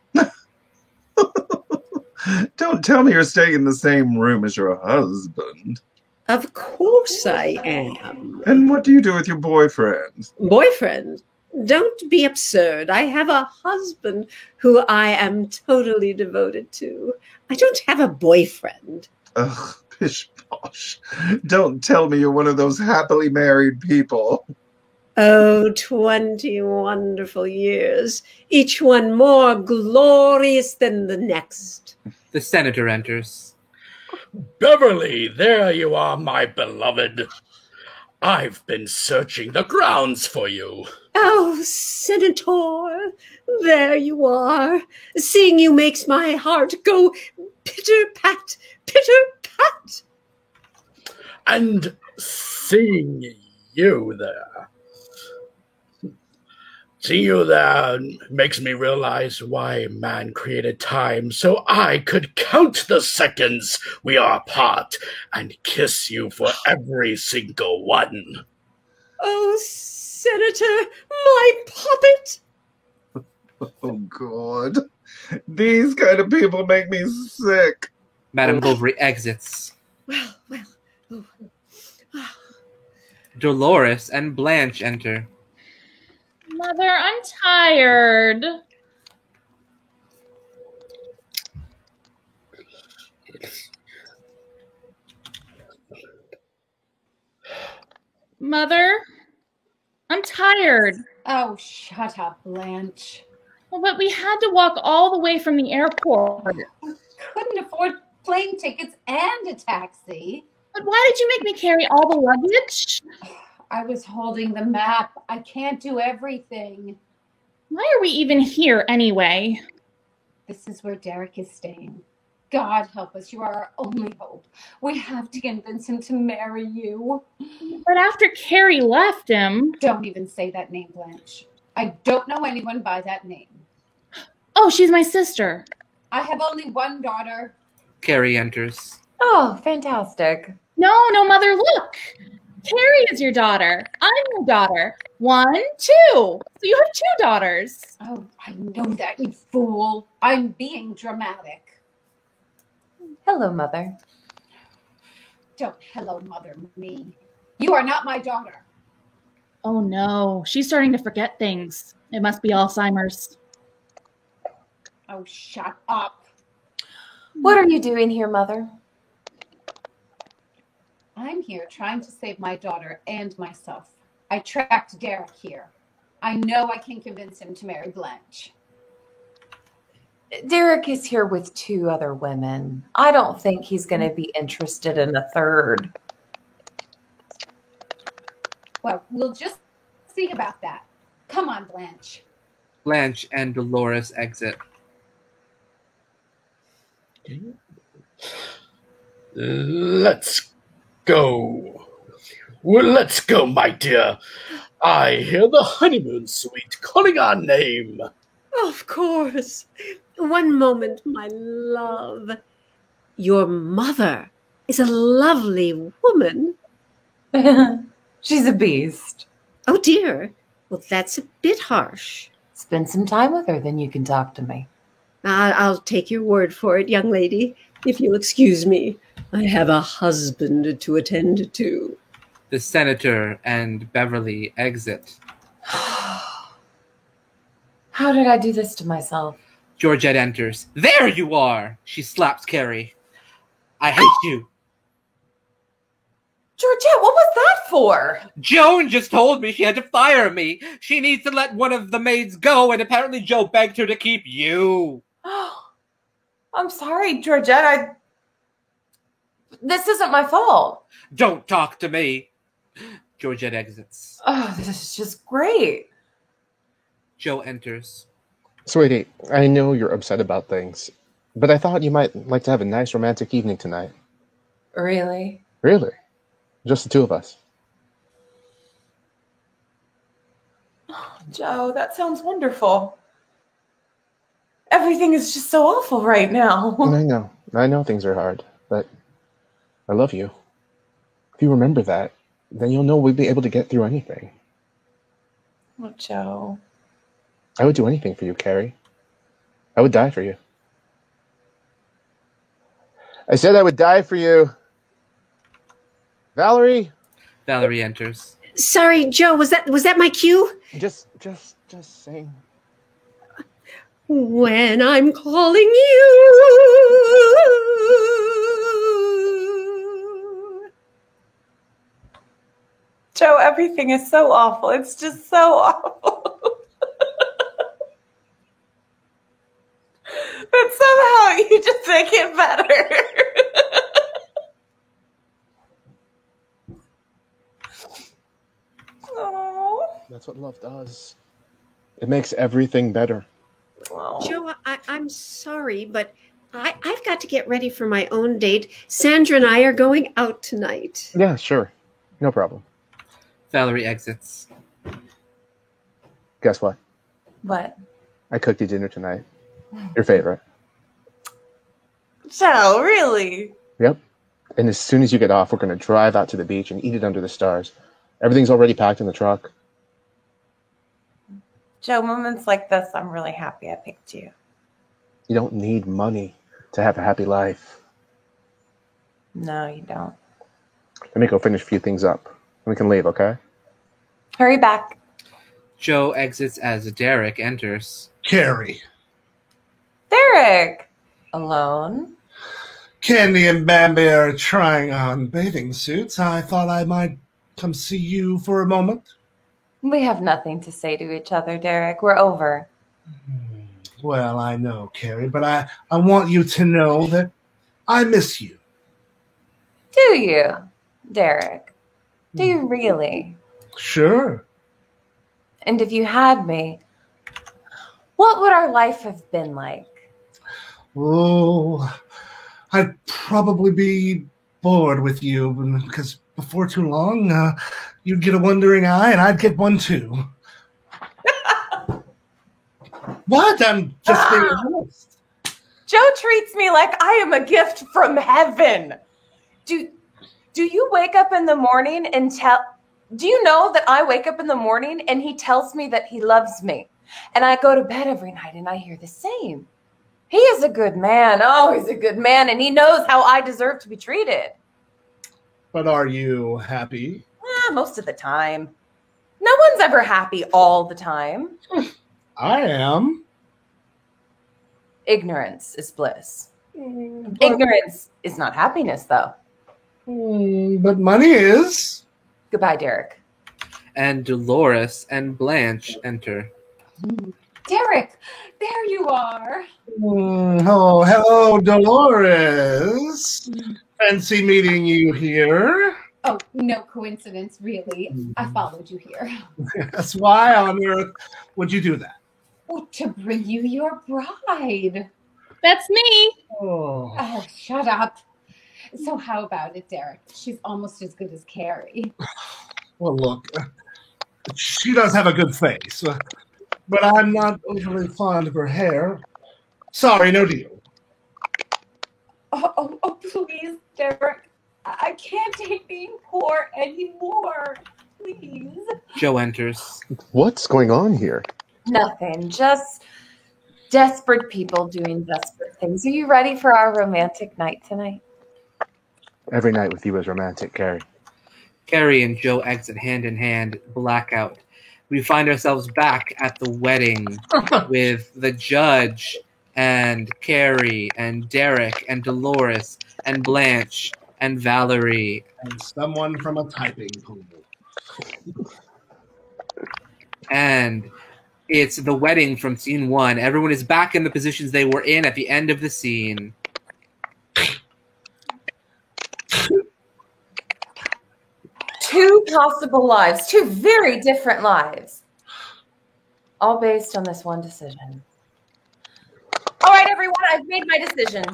Speaker 11: Don't tell me you're staying in the same room as your husband.
Speaker 8: Of course I am.
Speaker 11: And what do you do with your boyfriend?
Speaker 8: Boyfriend? Don't be absurd. I have a husband who I am totally devoted to. I don't have a boyfriend.
Speaker 11: Ugh, pish posh. Don't tell me you're one of those happily married people.
Speaker 8: Oh, 20 wonderful years, each one more glorious than the next.
Speaker 2: The senator enters.
Speaker 4: Beverly, there you are, my beloved. I've been searching the grounds for you.
Speaker 8: Oh, Senator, there you are. Seeing you makes my heart go pitter-pat, pitter-pat.
Speaker 4: And seeing you there makes me realize why man created time, so I could count the seconds we are apart and kiss you for every single one.
Speaker 8: Oh, Senator, my puppet.
Speaker 11: Oh, God. These kind of people make me sick.
Speaker 2: Madame Bovary exits.
Speaker 8: Well.
Speaker 2: Dolores and Blanche enter.
Speaker 6: Mother, I'm tired. Mother, I'm tired.
Speaker 7: Oh, shut up, Blanche.
Speaker 6: Well, but we had to walk all the way from the airport.
Speaker 7: Couldn't afford plane tickets and a taxi.
Speaker 6: But why did you make me carry all the luggage?
Speaker 7: I was holding the map. I can't do everything.
Speaker 6: Why are we even here anyway?
Speaker 7: This is where Derek is staying. God help us. You are our only hope. We have to convince him to marry you.
Speaker 6: But after Carrie left him...
Speaker 7: Don't even say that name, Blanche. I don't know anyone by that name.
Speaker 6: Oh, she's my sister.
Speaker 7: I have only one daughter.
Speaker 2: Carrie enters.
Speaker 3: Oh, fantastic.
Speaker 6: No, Mother, look. Carrie is your daughter. I'm your daughter. 1, 2. So you have 2 daughters.
Speaker 7: Oh, I know that, you fool. I'm being dramatic.
Speaker 3: Hello, Mother.
Speaker 7: Don't hello, Mother, me. You are not my daughter.
Speaker 6: Oh, no. She's starting to forget things. It must be Alzheimer's.
Speaker 7: Oh, shut up.
Speaker 3: What are you doing here, Mother?
Speaker 7: I'm here trying to save my daughter and myself. I tracked Derek here. I know I can convince him to marry Blanche.
Speaker 3: Derek is here with 2 other women. I don't think he's going to be interested in a third.
Speaker 7: Well, we'll just see about that. Come on, Blanche.
Speaker 2: Blanche and Dolores exit.
Speaker 4: Let's go. Well, let's go, my dear. I hear the honeymoon suite calling our name.
Speaker 8: Of course. One moment, my love. Your mother is a lovely woman.
Speaker 3: She's a beast.
Speaker 8: Oh, dear. Well, that's a bit harsh.
Speaker 3: Spend some time with her, then you can talk to me.
Speaker 8: I'll take your word for it, young lady. If you'll excuse me, I have a husband to attend to.
Speaker 2: The senator and Beverly exit.
Speaker 3: How did I do this to myself?
Speaker 2: Georgette enters. There you are! She slaps Carrie. I hate you.
Speaker 3: Georgette, what was that for?
Speaker 2: Joan just told me she had to fire me. She needs to let one of the maids go, and apparently Joe begged her to keep you.
Speaker 3: I'm sorry, Georgette. This isn't my fault.
Speaker 2: Don't talk to me. Georgette exits.
Speaker 3: Oh, this is just great.
Speaker 2: Joe enters.
Speaker 5: Sweetie, I know you're upset about things, but I thought you might like to have a nice romantic evening tonight.
Speaker 3: Really?
Speaker 5: Really? Just the 2 of us.
Speaker 3: Oh, Joe, that sounds wonderful. Everything is just so awful right now.
Speaker 5: I know things are hard, but I love you. If you remember that, then you'll know we'll be able to get through anything.
Speaker 3: Oh, Joe.
Speaker 5: I would do anything for you, Carrie. I would die for you. I said I would die for you. Valerie?
Speaker 2: Valerie enters.
Speaker 8: Sorry, Joe, was that my cue?
Speaker 5: Just sing.
Speaker 8: When I'm calling you.
Speaker 3: Joe, everything is so awful. It's just so awful. But somehow you just make it better.
Speaker 5: That's what love does. It makes everything better.
Speaker 8: Joe, I'm sorry, but I've got to get ready for my own date. Sandra and I are going out tonight.
Speaker 5: Yeah, sure. No problem.
Speaker 2: Valerie exits.
Speaker 5: Guess what?
Speaker 3: What?
Speaker 5: I cooked you dinner tonight. Your favorite.
Speaker 3: Joe, really?
Speaker 5: Yep. And as soon as you get off, we're going to drive out to the beach and eat it under the stars. Everything's already packed in the truck.
Speaker 3: Joe, moments like this, I'm really happy I picked you.
Speaker 5: You don't need money to have a happy life.
Speaker 3: No, you don't.
Speaker 5: Let me go finish a few things up. We can leave, okay?
Speaker 3: Hurry back.
Speaker 2: Joe exits as Derek enters.
Speaker 1: Carrie.
Speaker 3: Derek! Alone?
Speaker 1: Candy and Bambi are trying on bathing suits. I thought I might come see you for a moment.
Speaker 3: We have nothing to say to each other, Derek. We're over.
Speaker 1: Well, I know, Carrie, but I want you to know that I miss you.
Speaker 3: Do you, Derek? Do you really?
Speaker 1: Sure.
Speaker 3: And if you had me, what would our life have been like?
Speaker 1: Oh, I'd probably be bored with you because before too long, you'd get a wandering eye and I'd get one too. What? I'm just being honest.
Speaker 3: Joe treats me like I am a gift from heaven. Do you wake up in the morning and do you know that I wake up in the morning and he tells me that he loves me? And I go to bed every night and I hear the same. He is a good man. Oh, he's a good man. And he knows how I deserve to be treated.
Speaker 1: But are you happy?
Speaker 3: Most of the time. No one's ever happy all the time.
Speaker 1: I am.
Speaker 3: Ignorance is bliss. Ignorance is not happiness, though.
Speaker 1: But money is.
Speaker 3: Goodbye, Derek.
Speaker 2: And Dolores and Blanche enter.
Speaker 7: Derek, there you are.
Speaker 1: Oh, hello, Dolores. Fancy meeting you here.
Speaker 7: Oh, no coincidence, really. I followed you here.
Speaker 1: Yes, why on earth would you do that?
Speaker 7: Oh, to bring you your bride.
Speaker 6: That's me.
Speaker 1: Oh.
Speaker 7: Oh, shut up. So how about it, Derek? She's almost as good as Carrie.
Speaker 1: Well, look, she does have a good face, but I'm not overly fond of her hair. Sorry, no deal.
Speaker 7: Oh, please, Derek. I can't take being poor anymore. Please.
Speaker 2: Joe enters.
Speaker 5: What's going on here?
Speaker 3: Nothing. Just desperate people doing desperate things. Are you ready for our romantic night tonight?
Speaker 5: Every night with you is romantic, Carrie.
Speaker 2: Carrie and Joe exit hand in hand, blackout. We find ourselves back at the wedding with the judge and Carrie and Derek and Dolores and Blanche and Valerie.
Speaker 1: And someone from a typing pool.
Speaker 2: And it's the wedding from scene 1. Everyone is back in the positions they were in at the end of the scene.
Speaker 3: Two possible lives, two very different lives, all based on this one decision. All right, everyone, I've made my decision.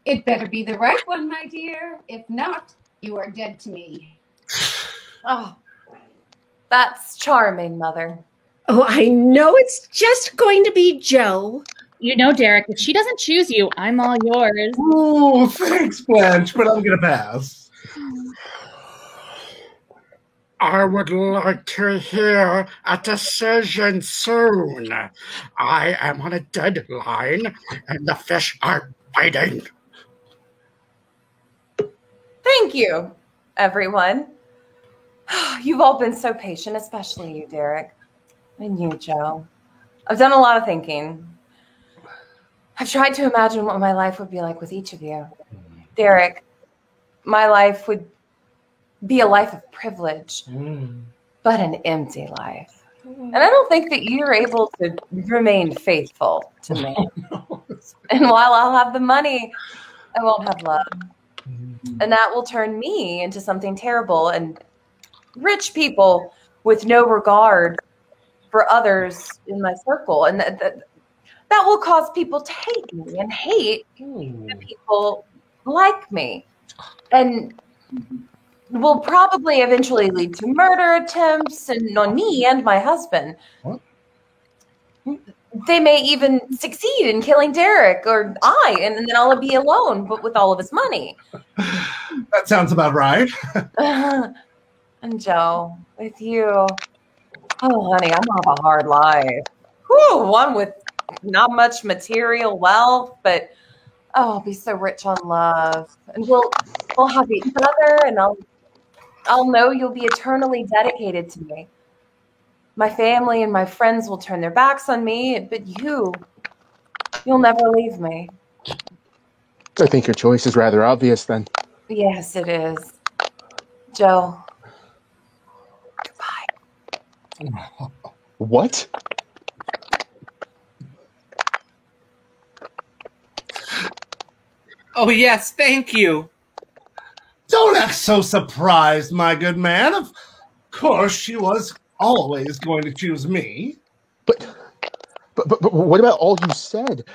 Speaker 7: It better be the right one, my dear. If not, you are dead to me.
Speaker 3: Oh, that's charming, Mother.
Speaker 8: Oh, I know it's just going to be Joe.
Speaker 6: You know, Derek, if she doesn't choose you, I'm all yours.
Speaker 1: Oh, thanks, Blanche, but I'm going to pass.
Speaker 4: I would like to hear a decision soon. I am on a deadline, and the fish are biting.
Speaker 3: Thank you, everyone. You've all been so patient, especially you, Derek. And you, Joe. I've done a lot of thinking. I've tried to imagine what my life would be like with each of you. Derek, my life would be a life of privilege, but an empty life. And I don't think that you're able to remain faithful to me. And while I'll have the money, I won't have love. And that will turn me into something terrible. And rich people with no regard for others in my circle. And that will cause people to hate me and hate the people like me. And will probably eventually lead to murder attempts and on me and my husband.
Speaker 1: What?
Speaker 3: They may even succeed in killing Derek and then I'll be alone, but with all of his money.
Speaker 1: That sounds about right.
Speaker 3: And Joe, with you, oh honey, I'm gonna have a hard life. Whew, one with not much material wealth, but I'll be so rich on love, and we'll have each other, and I'll know you'll be eternally dedicated to me. My family and my friends will turn their backs on me, but you'll never leave me.
Speaker 5: I think your choice is rather obvious then.
Speaker 3: Yes, it is. Joe.
Speaker 5: What?
Speaker 2: Oh, yes, thank you.
Speaker 1: Don't act so surprised, my good man. Of course, she was always going to choose me.
Speaker 5: But what about all you said?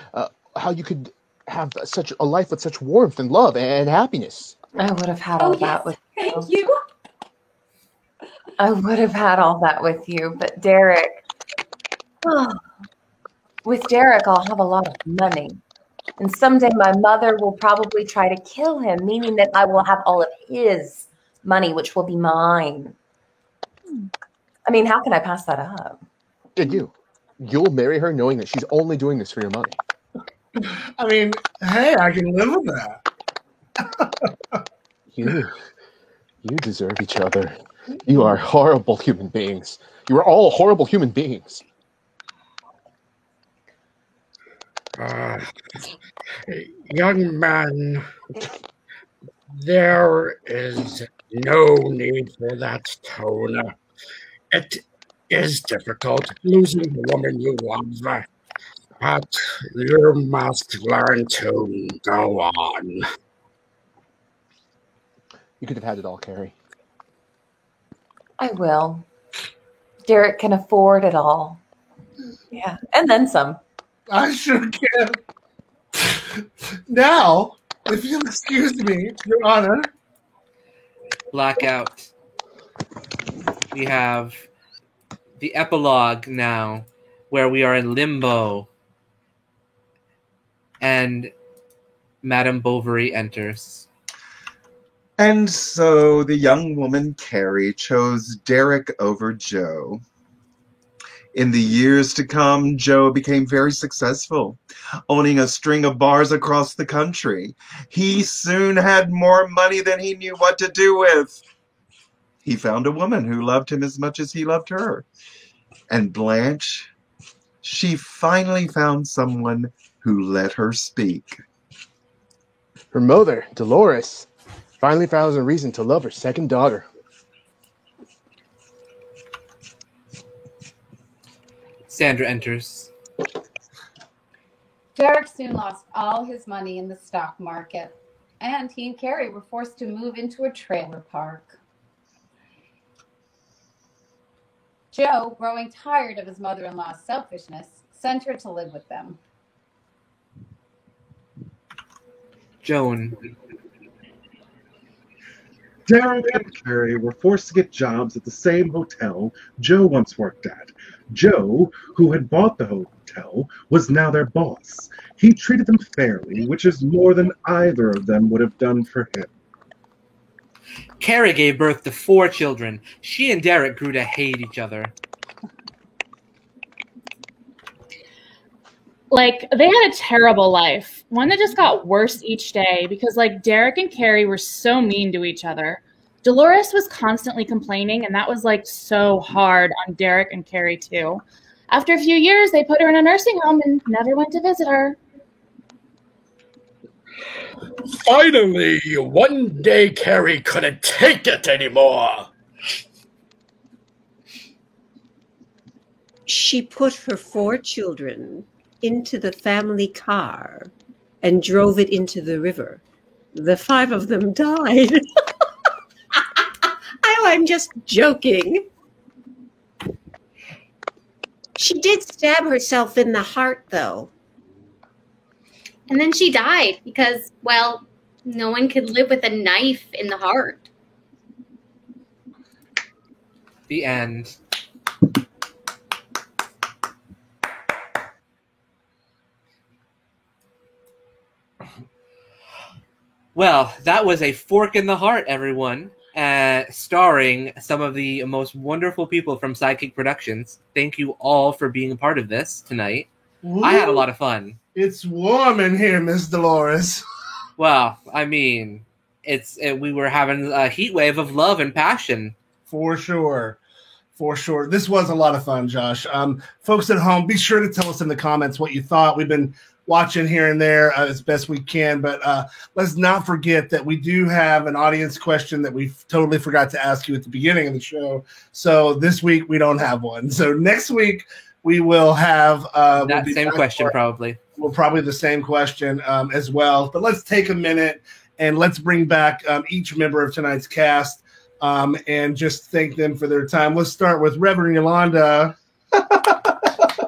Speaker 5: How you could have such a life with such warmth and love and happiness.
Speaker 3: I would have had all that with you. Thank you. I would have had all that with you, but Derek, with Derek, I'll have a lot of money. And someday my mother will probably try to kill him, meaning that I will have all of his money, which will be mine. I mean, how can I pass that up?
Speaker 5: And you'll marry her knowing that she's only doing this for your money.
Speaker 1: I mean, hey, I can live with that.
Speaker 5: You deserve each other. You are horrible human beings. You are all horrible human beings.
Speaker 4: Young man, there is no need for that tone. It is difficult losing the woman you love, but you must learn to go on.
Speaker 5: You could have had it all, Carrie.
Speaker 3: I will. Derek can afford it all. Yeah, and then some.
Speaker 1: I sure can. Now, if you'll excuse me, Your Honor.
Speaker 2: Blackout. We have the epilogue now, where we are in limbo. And Madame Bovary enters.
Speaker 11: And so the young woman, Carrie, chose Derek over Joe. In the years to come, Joe became very successful, owning a string of bars across the country. He soon had more money than he knew what to do with. He found a woman who loved him as much as he loved her. And Blanche, she finally found someone who let her speak.
Speaker 5: Her mother, Dolores, finally found a reason to love her second daughter.
Speaker 2: Sandra enters.
Speaker 7: Derek soon lost all his money in the stock market, and he and Carrie were forced to move into a trailer park. Joe, growing tired of his mother-in-law's selfishness, sent her to live with them.
Speaker 2: Joan.
Speaker 10: Derek and Carrie were forced to get jobs at the same hotel Joe once worked at. Joe, who had bought the hotel, was now their boss. He treated them fairly, which is more than either of them would have done for him.
Speaker 2: Carrie gave birth to 4 children. She and Derek grew to hate each other.
Speaker 6: Like, they had a terrible life, one that just got worse each day because, like, Derek and Carrie were so mean to each other. Dolores was constantly complaining, and that was, like, so hard on Derek and Carrie, too. After a few years, they put her in a nursing home and never went to visit her.
Speaker 4: Finally, one day Carrie couldn't take it anymore.
Speaker 8: She put her 4 children into the family car and drove it into the river. the 5 of them died. I'm just joking. She did stab herself in the heart, though.
Speaker 9: And then she died because, well, no one could live with a knife in the heart.
Speaker 2: The end. Well, that was A Fork in the Heart, everyone. Starring some of the most wonderful people from Sidekick Productions. Thank you all for being a part of this tonight.
Speaker 1: Ooh,
Speaker 2: I had a lot of fun.
Speaker 1: It's warm in here, Miss Dolores.
Speaker 2: Well, I mean, we were having a heat wave of love and passion.
Speaker 1: For sure. For sure. This was a lot of fun, Josh. Folks at home, be sure to tell us in the comments what you thought. We've been watching here and there as best we can, but let's not forget that we do have an audience question that we totally forgot to ask you at the beginning of the show. So this week we don't have one. So next week we will have
Speaker 2: that same question probably.
Speaker 1: Well, probably the same question as well. But let's take a minute and let's bring back each member of tonight's cast and just thank them for their time. Let's start with Reverend Yolanda.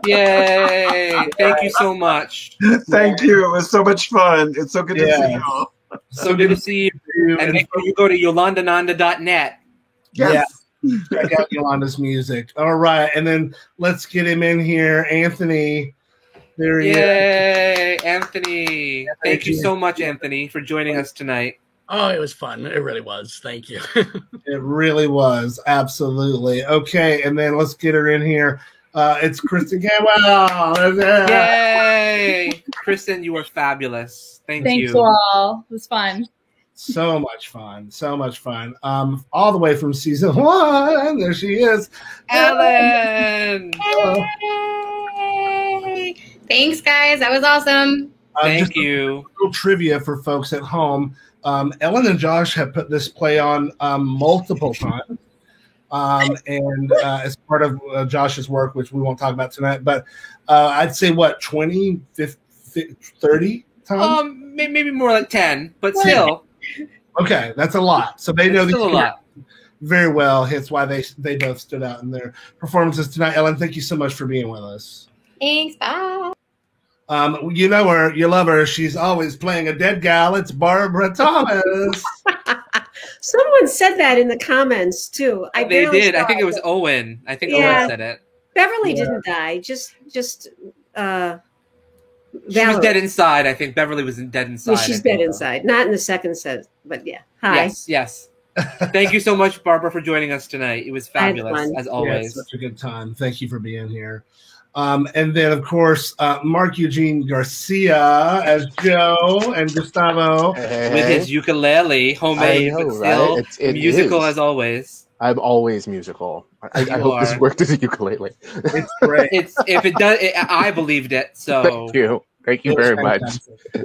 Speaker 2: Yay! Thank you so much.
Speaker 11: Thank you. It was so much fun. It's so good to see you all.
Speaker 2: So good to see you. And make sure you go to yolandananda.net.
Speaker 11: Yes.
Speaker 1: Yeah. Check out Yolanda's music. All right. And then let's get him in here. Anthony. There he is.
Speaker 2: Yay, Anthony. Thank you so much, Anthony, for joining us tonight.
Speaker 4: Oh, it was fun. It really was. Thank you.
Speaker 1: It really was. Absolutely. Okay. And then let's get her in here. It's Kristen Campbell.
Speaker 2: Yay! Kristen, you were fabulous. Thanks
Speaker 6: you all. It was fun.
Speaker 1: So much fun. So much fun. All the way from season 1. There she is.
Speaker 2: Ellen!
Speaker 9: Yay! Thanks, guys. That was awesome.
Speaker 2: Thank you.
Speaker 1: A little trivia for folks at home. Ellen and Josh have put this play on multiple times. And as part of Josh's work, which we won't talk about tonight, but I'd say 20, 50, 30 times?
Speaker 2: Maybe more like 10, but still.
Speaker 1: Okay, that's a lot. So they know
Speaker 2: still a lot.
Speaker 1: Very well. Hence why they both stood out in their performances tonight. Ellen, thank you so much for being with us.
Speaker 9: Thanks. Bye.
Speaker 1: You know her, you love her. She's always playing a dead gal. It's Barbara Thomas.
Speaker 8: Someone said that in the comments too.
Speaker 2: They did. I think it was Owen. I think Owen said it.
Speaker 8: Beverly didn't die. Just
Speaker 2: she was dead inside. I think Beverly was dead inside.
Speaker 8: Yeah, she's dead inside. Not in the second set, but yeah. Hi.
Speaker 2: Yes. Thank you so much, Barbara, for joining us tonight. It was fabulous, as always.
Speaker 1: Yeah, such a good time. Thank you for being here. And then, of course, Mark Eugene Garcia as Joe and Gustavo
Speaker 2: with his ukulele, homemade, but still right? It musical as always.
Speaker 5: I'm always musical. I hope this worked as a ukulele.
Speaker 1: It's great.
Speaker 2: If it does, I believed it. So
Speaker 5: thank you. Thank you very much.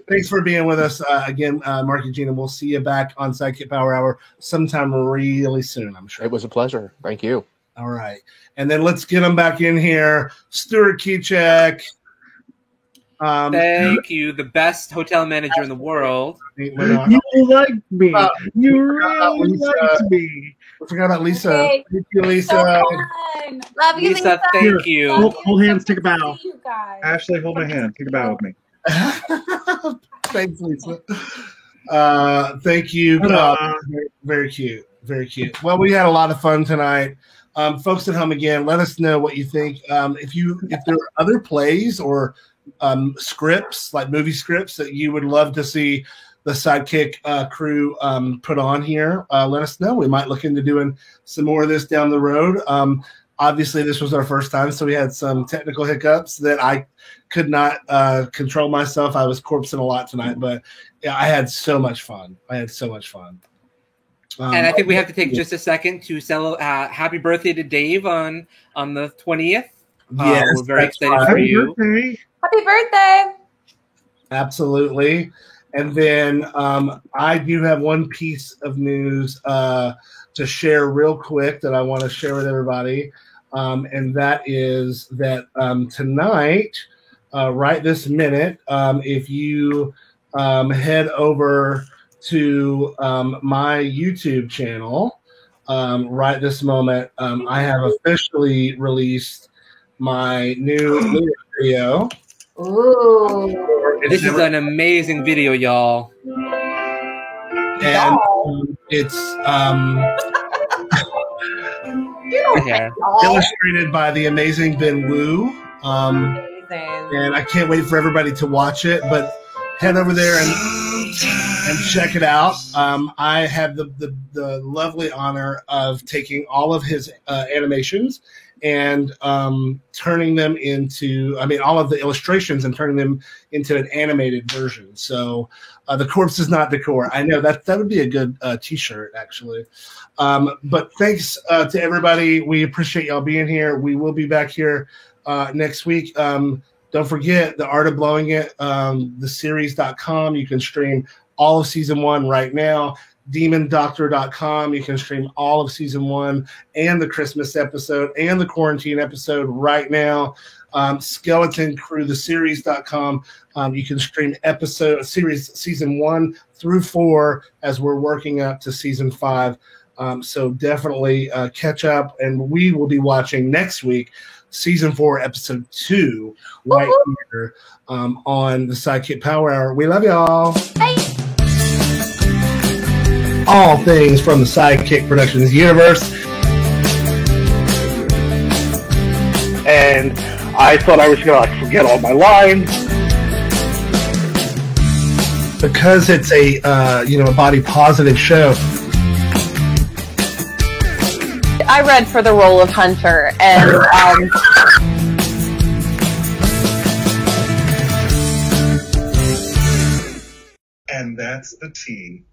Speaker 1: Thanks for being with us again, Mark Eugene, and we'll see you back on Sidekick Power Hour sometime really soon, I'm sure.
Speaker 5: It was a pleasure. Thank you.
Speaker 1: All right. And then let's get them back in here. Stuart Keycheck.
Speaker 2: Thank you. The best hotel manager in the world.
Speaker 10: You like me. You really liked me.
Speaker 1: I forgot about Lisa.
Speaker 3: Okay.
Speaker 1: Thank you, Lisa.
Speaker 3: So love you, Lisa.
Speaker 2: Thank you.
Speaker 10: Hold hands. Take a bow.
Speaker 3: You guys.
Speaker 10: Ashley, hold my hand. Take a bow with me.
Speaker 1: Thanks, Lisa. Thank you. Very cute. Very cute. Well, we had a lot of fun tonight. Folks at home, again, let us know what you think. If there are other plays or scripts, like movie scripts, that you would love to see the Sidekick crew put on here, let us know. We might look into doing some more of this down the road. Obviously, this was our first time, so we had some technical hiccups that I could not control myself. I was corpsing a lot tonight, but yeah, I had so much fun.
Speaker 2: And I think we have to take just a second to celebrate. Happy birthday to Dave on the 20th.
Speaker 1: Yes,
Speaker 2: we're very excited for you.
Speaker 3: Happy birthday.
Speaker 1: Absolutely. And then I do have one piece of news to share real quick that I want to share with everybody. And that is that tonight, right this minute, if you head over to my YouTube channel right this moment. I have officially released my new lyric video.
Speaker 3: Ooh.
Speaker 2: This is an amazing video, y'all.
Speaker 1: And it's illustrated by the amazing Ben Wu. And I can't wait for everybody to watch it, but head over there and check it out. I have the lovely honor of taking all of his animations and turning them into, all of the illustrations and turning them into an animated version. So the corpse is not decor. I know that would be a good t-shirt, actually. But thanks to everybody. We appreciate y'all being here. We will be back here next week. Don't forget The Art of Blowing It, theseries.com. You can stream all of season 1 right now. DemonDoctor.com. You can stream all of season 1 and the Christmas episode and the quarantine episode right now. Skeleton Crew, theseries.com. You can stream series season 1 through 4 as we're working up to season 5. So definitely catch up, and we will be watching next week season 4, episode 2, right here on the Sidekick Power Hour. We love y'all.
Speaker 3: Bye.
Speaker 1: All things from the Sidekick Productions universe. And I thought I was going to forget all my lines. Because it's a body positive show.
Speaker 3: I read for the role of Hunter, and
Speaker 10: And that's the tea.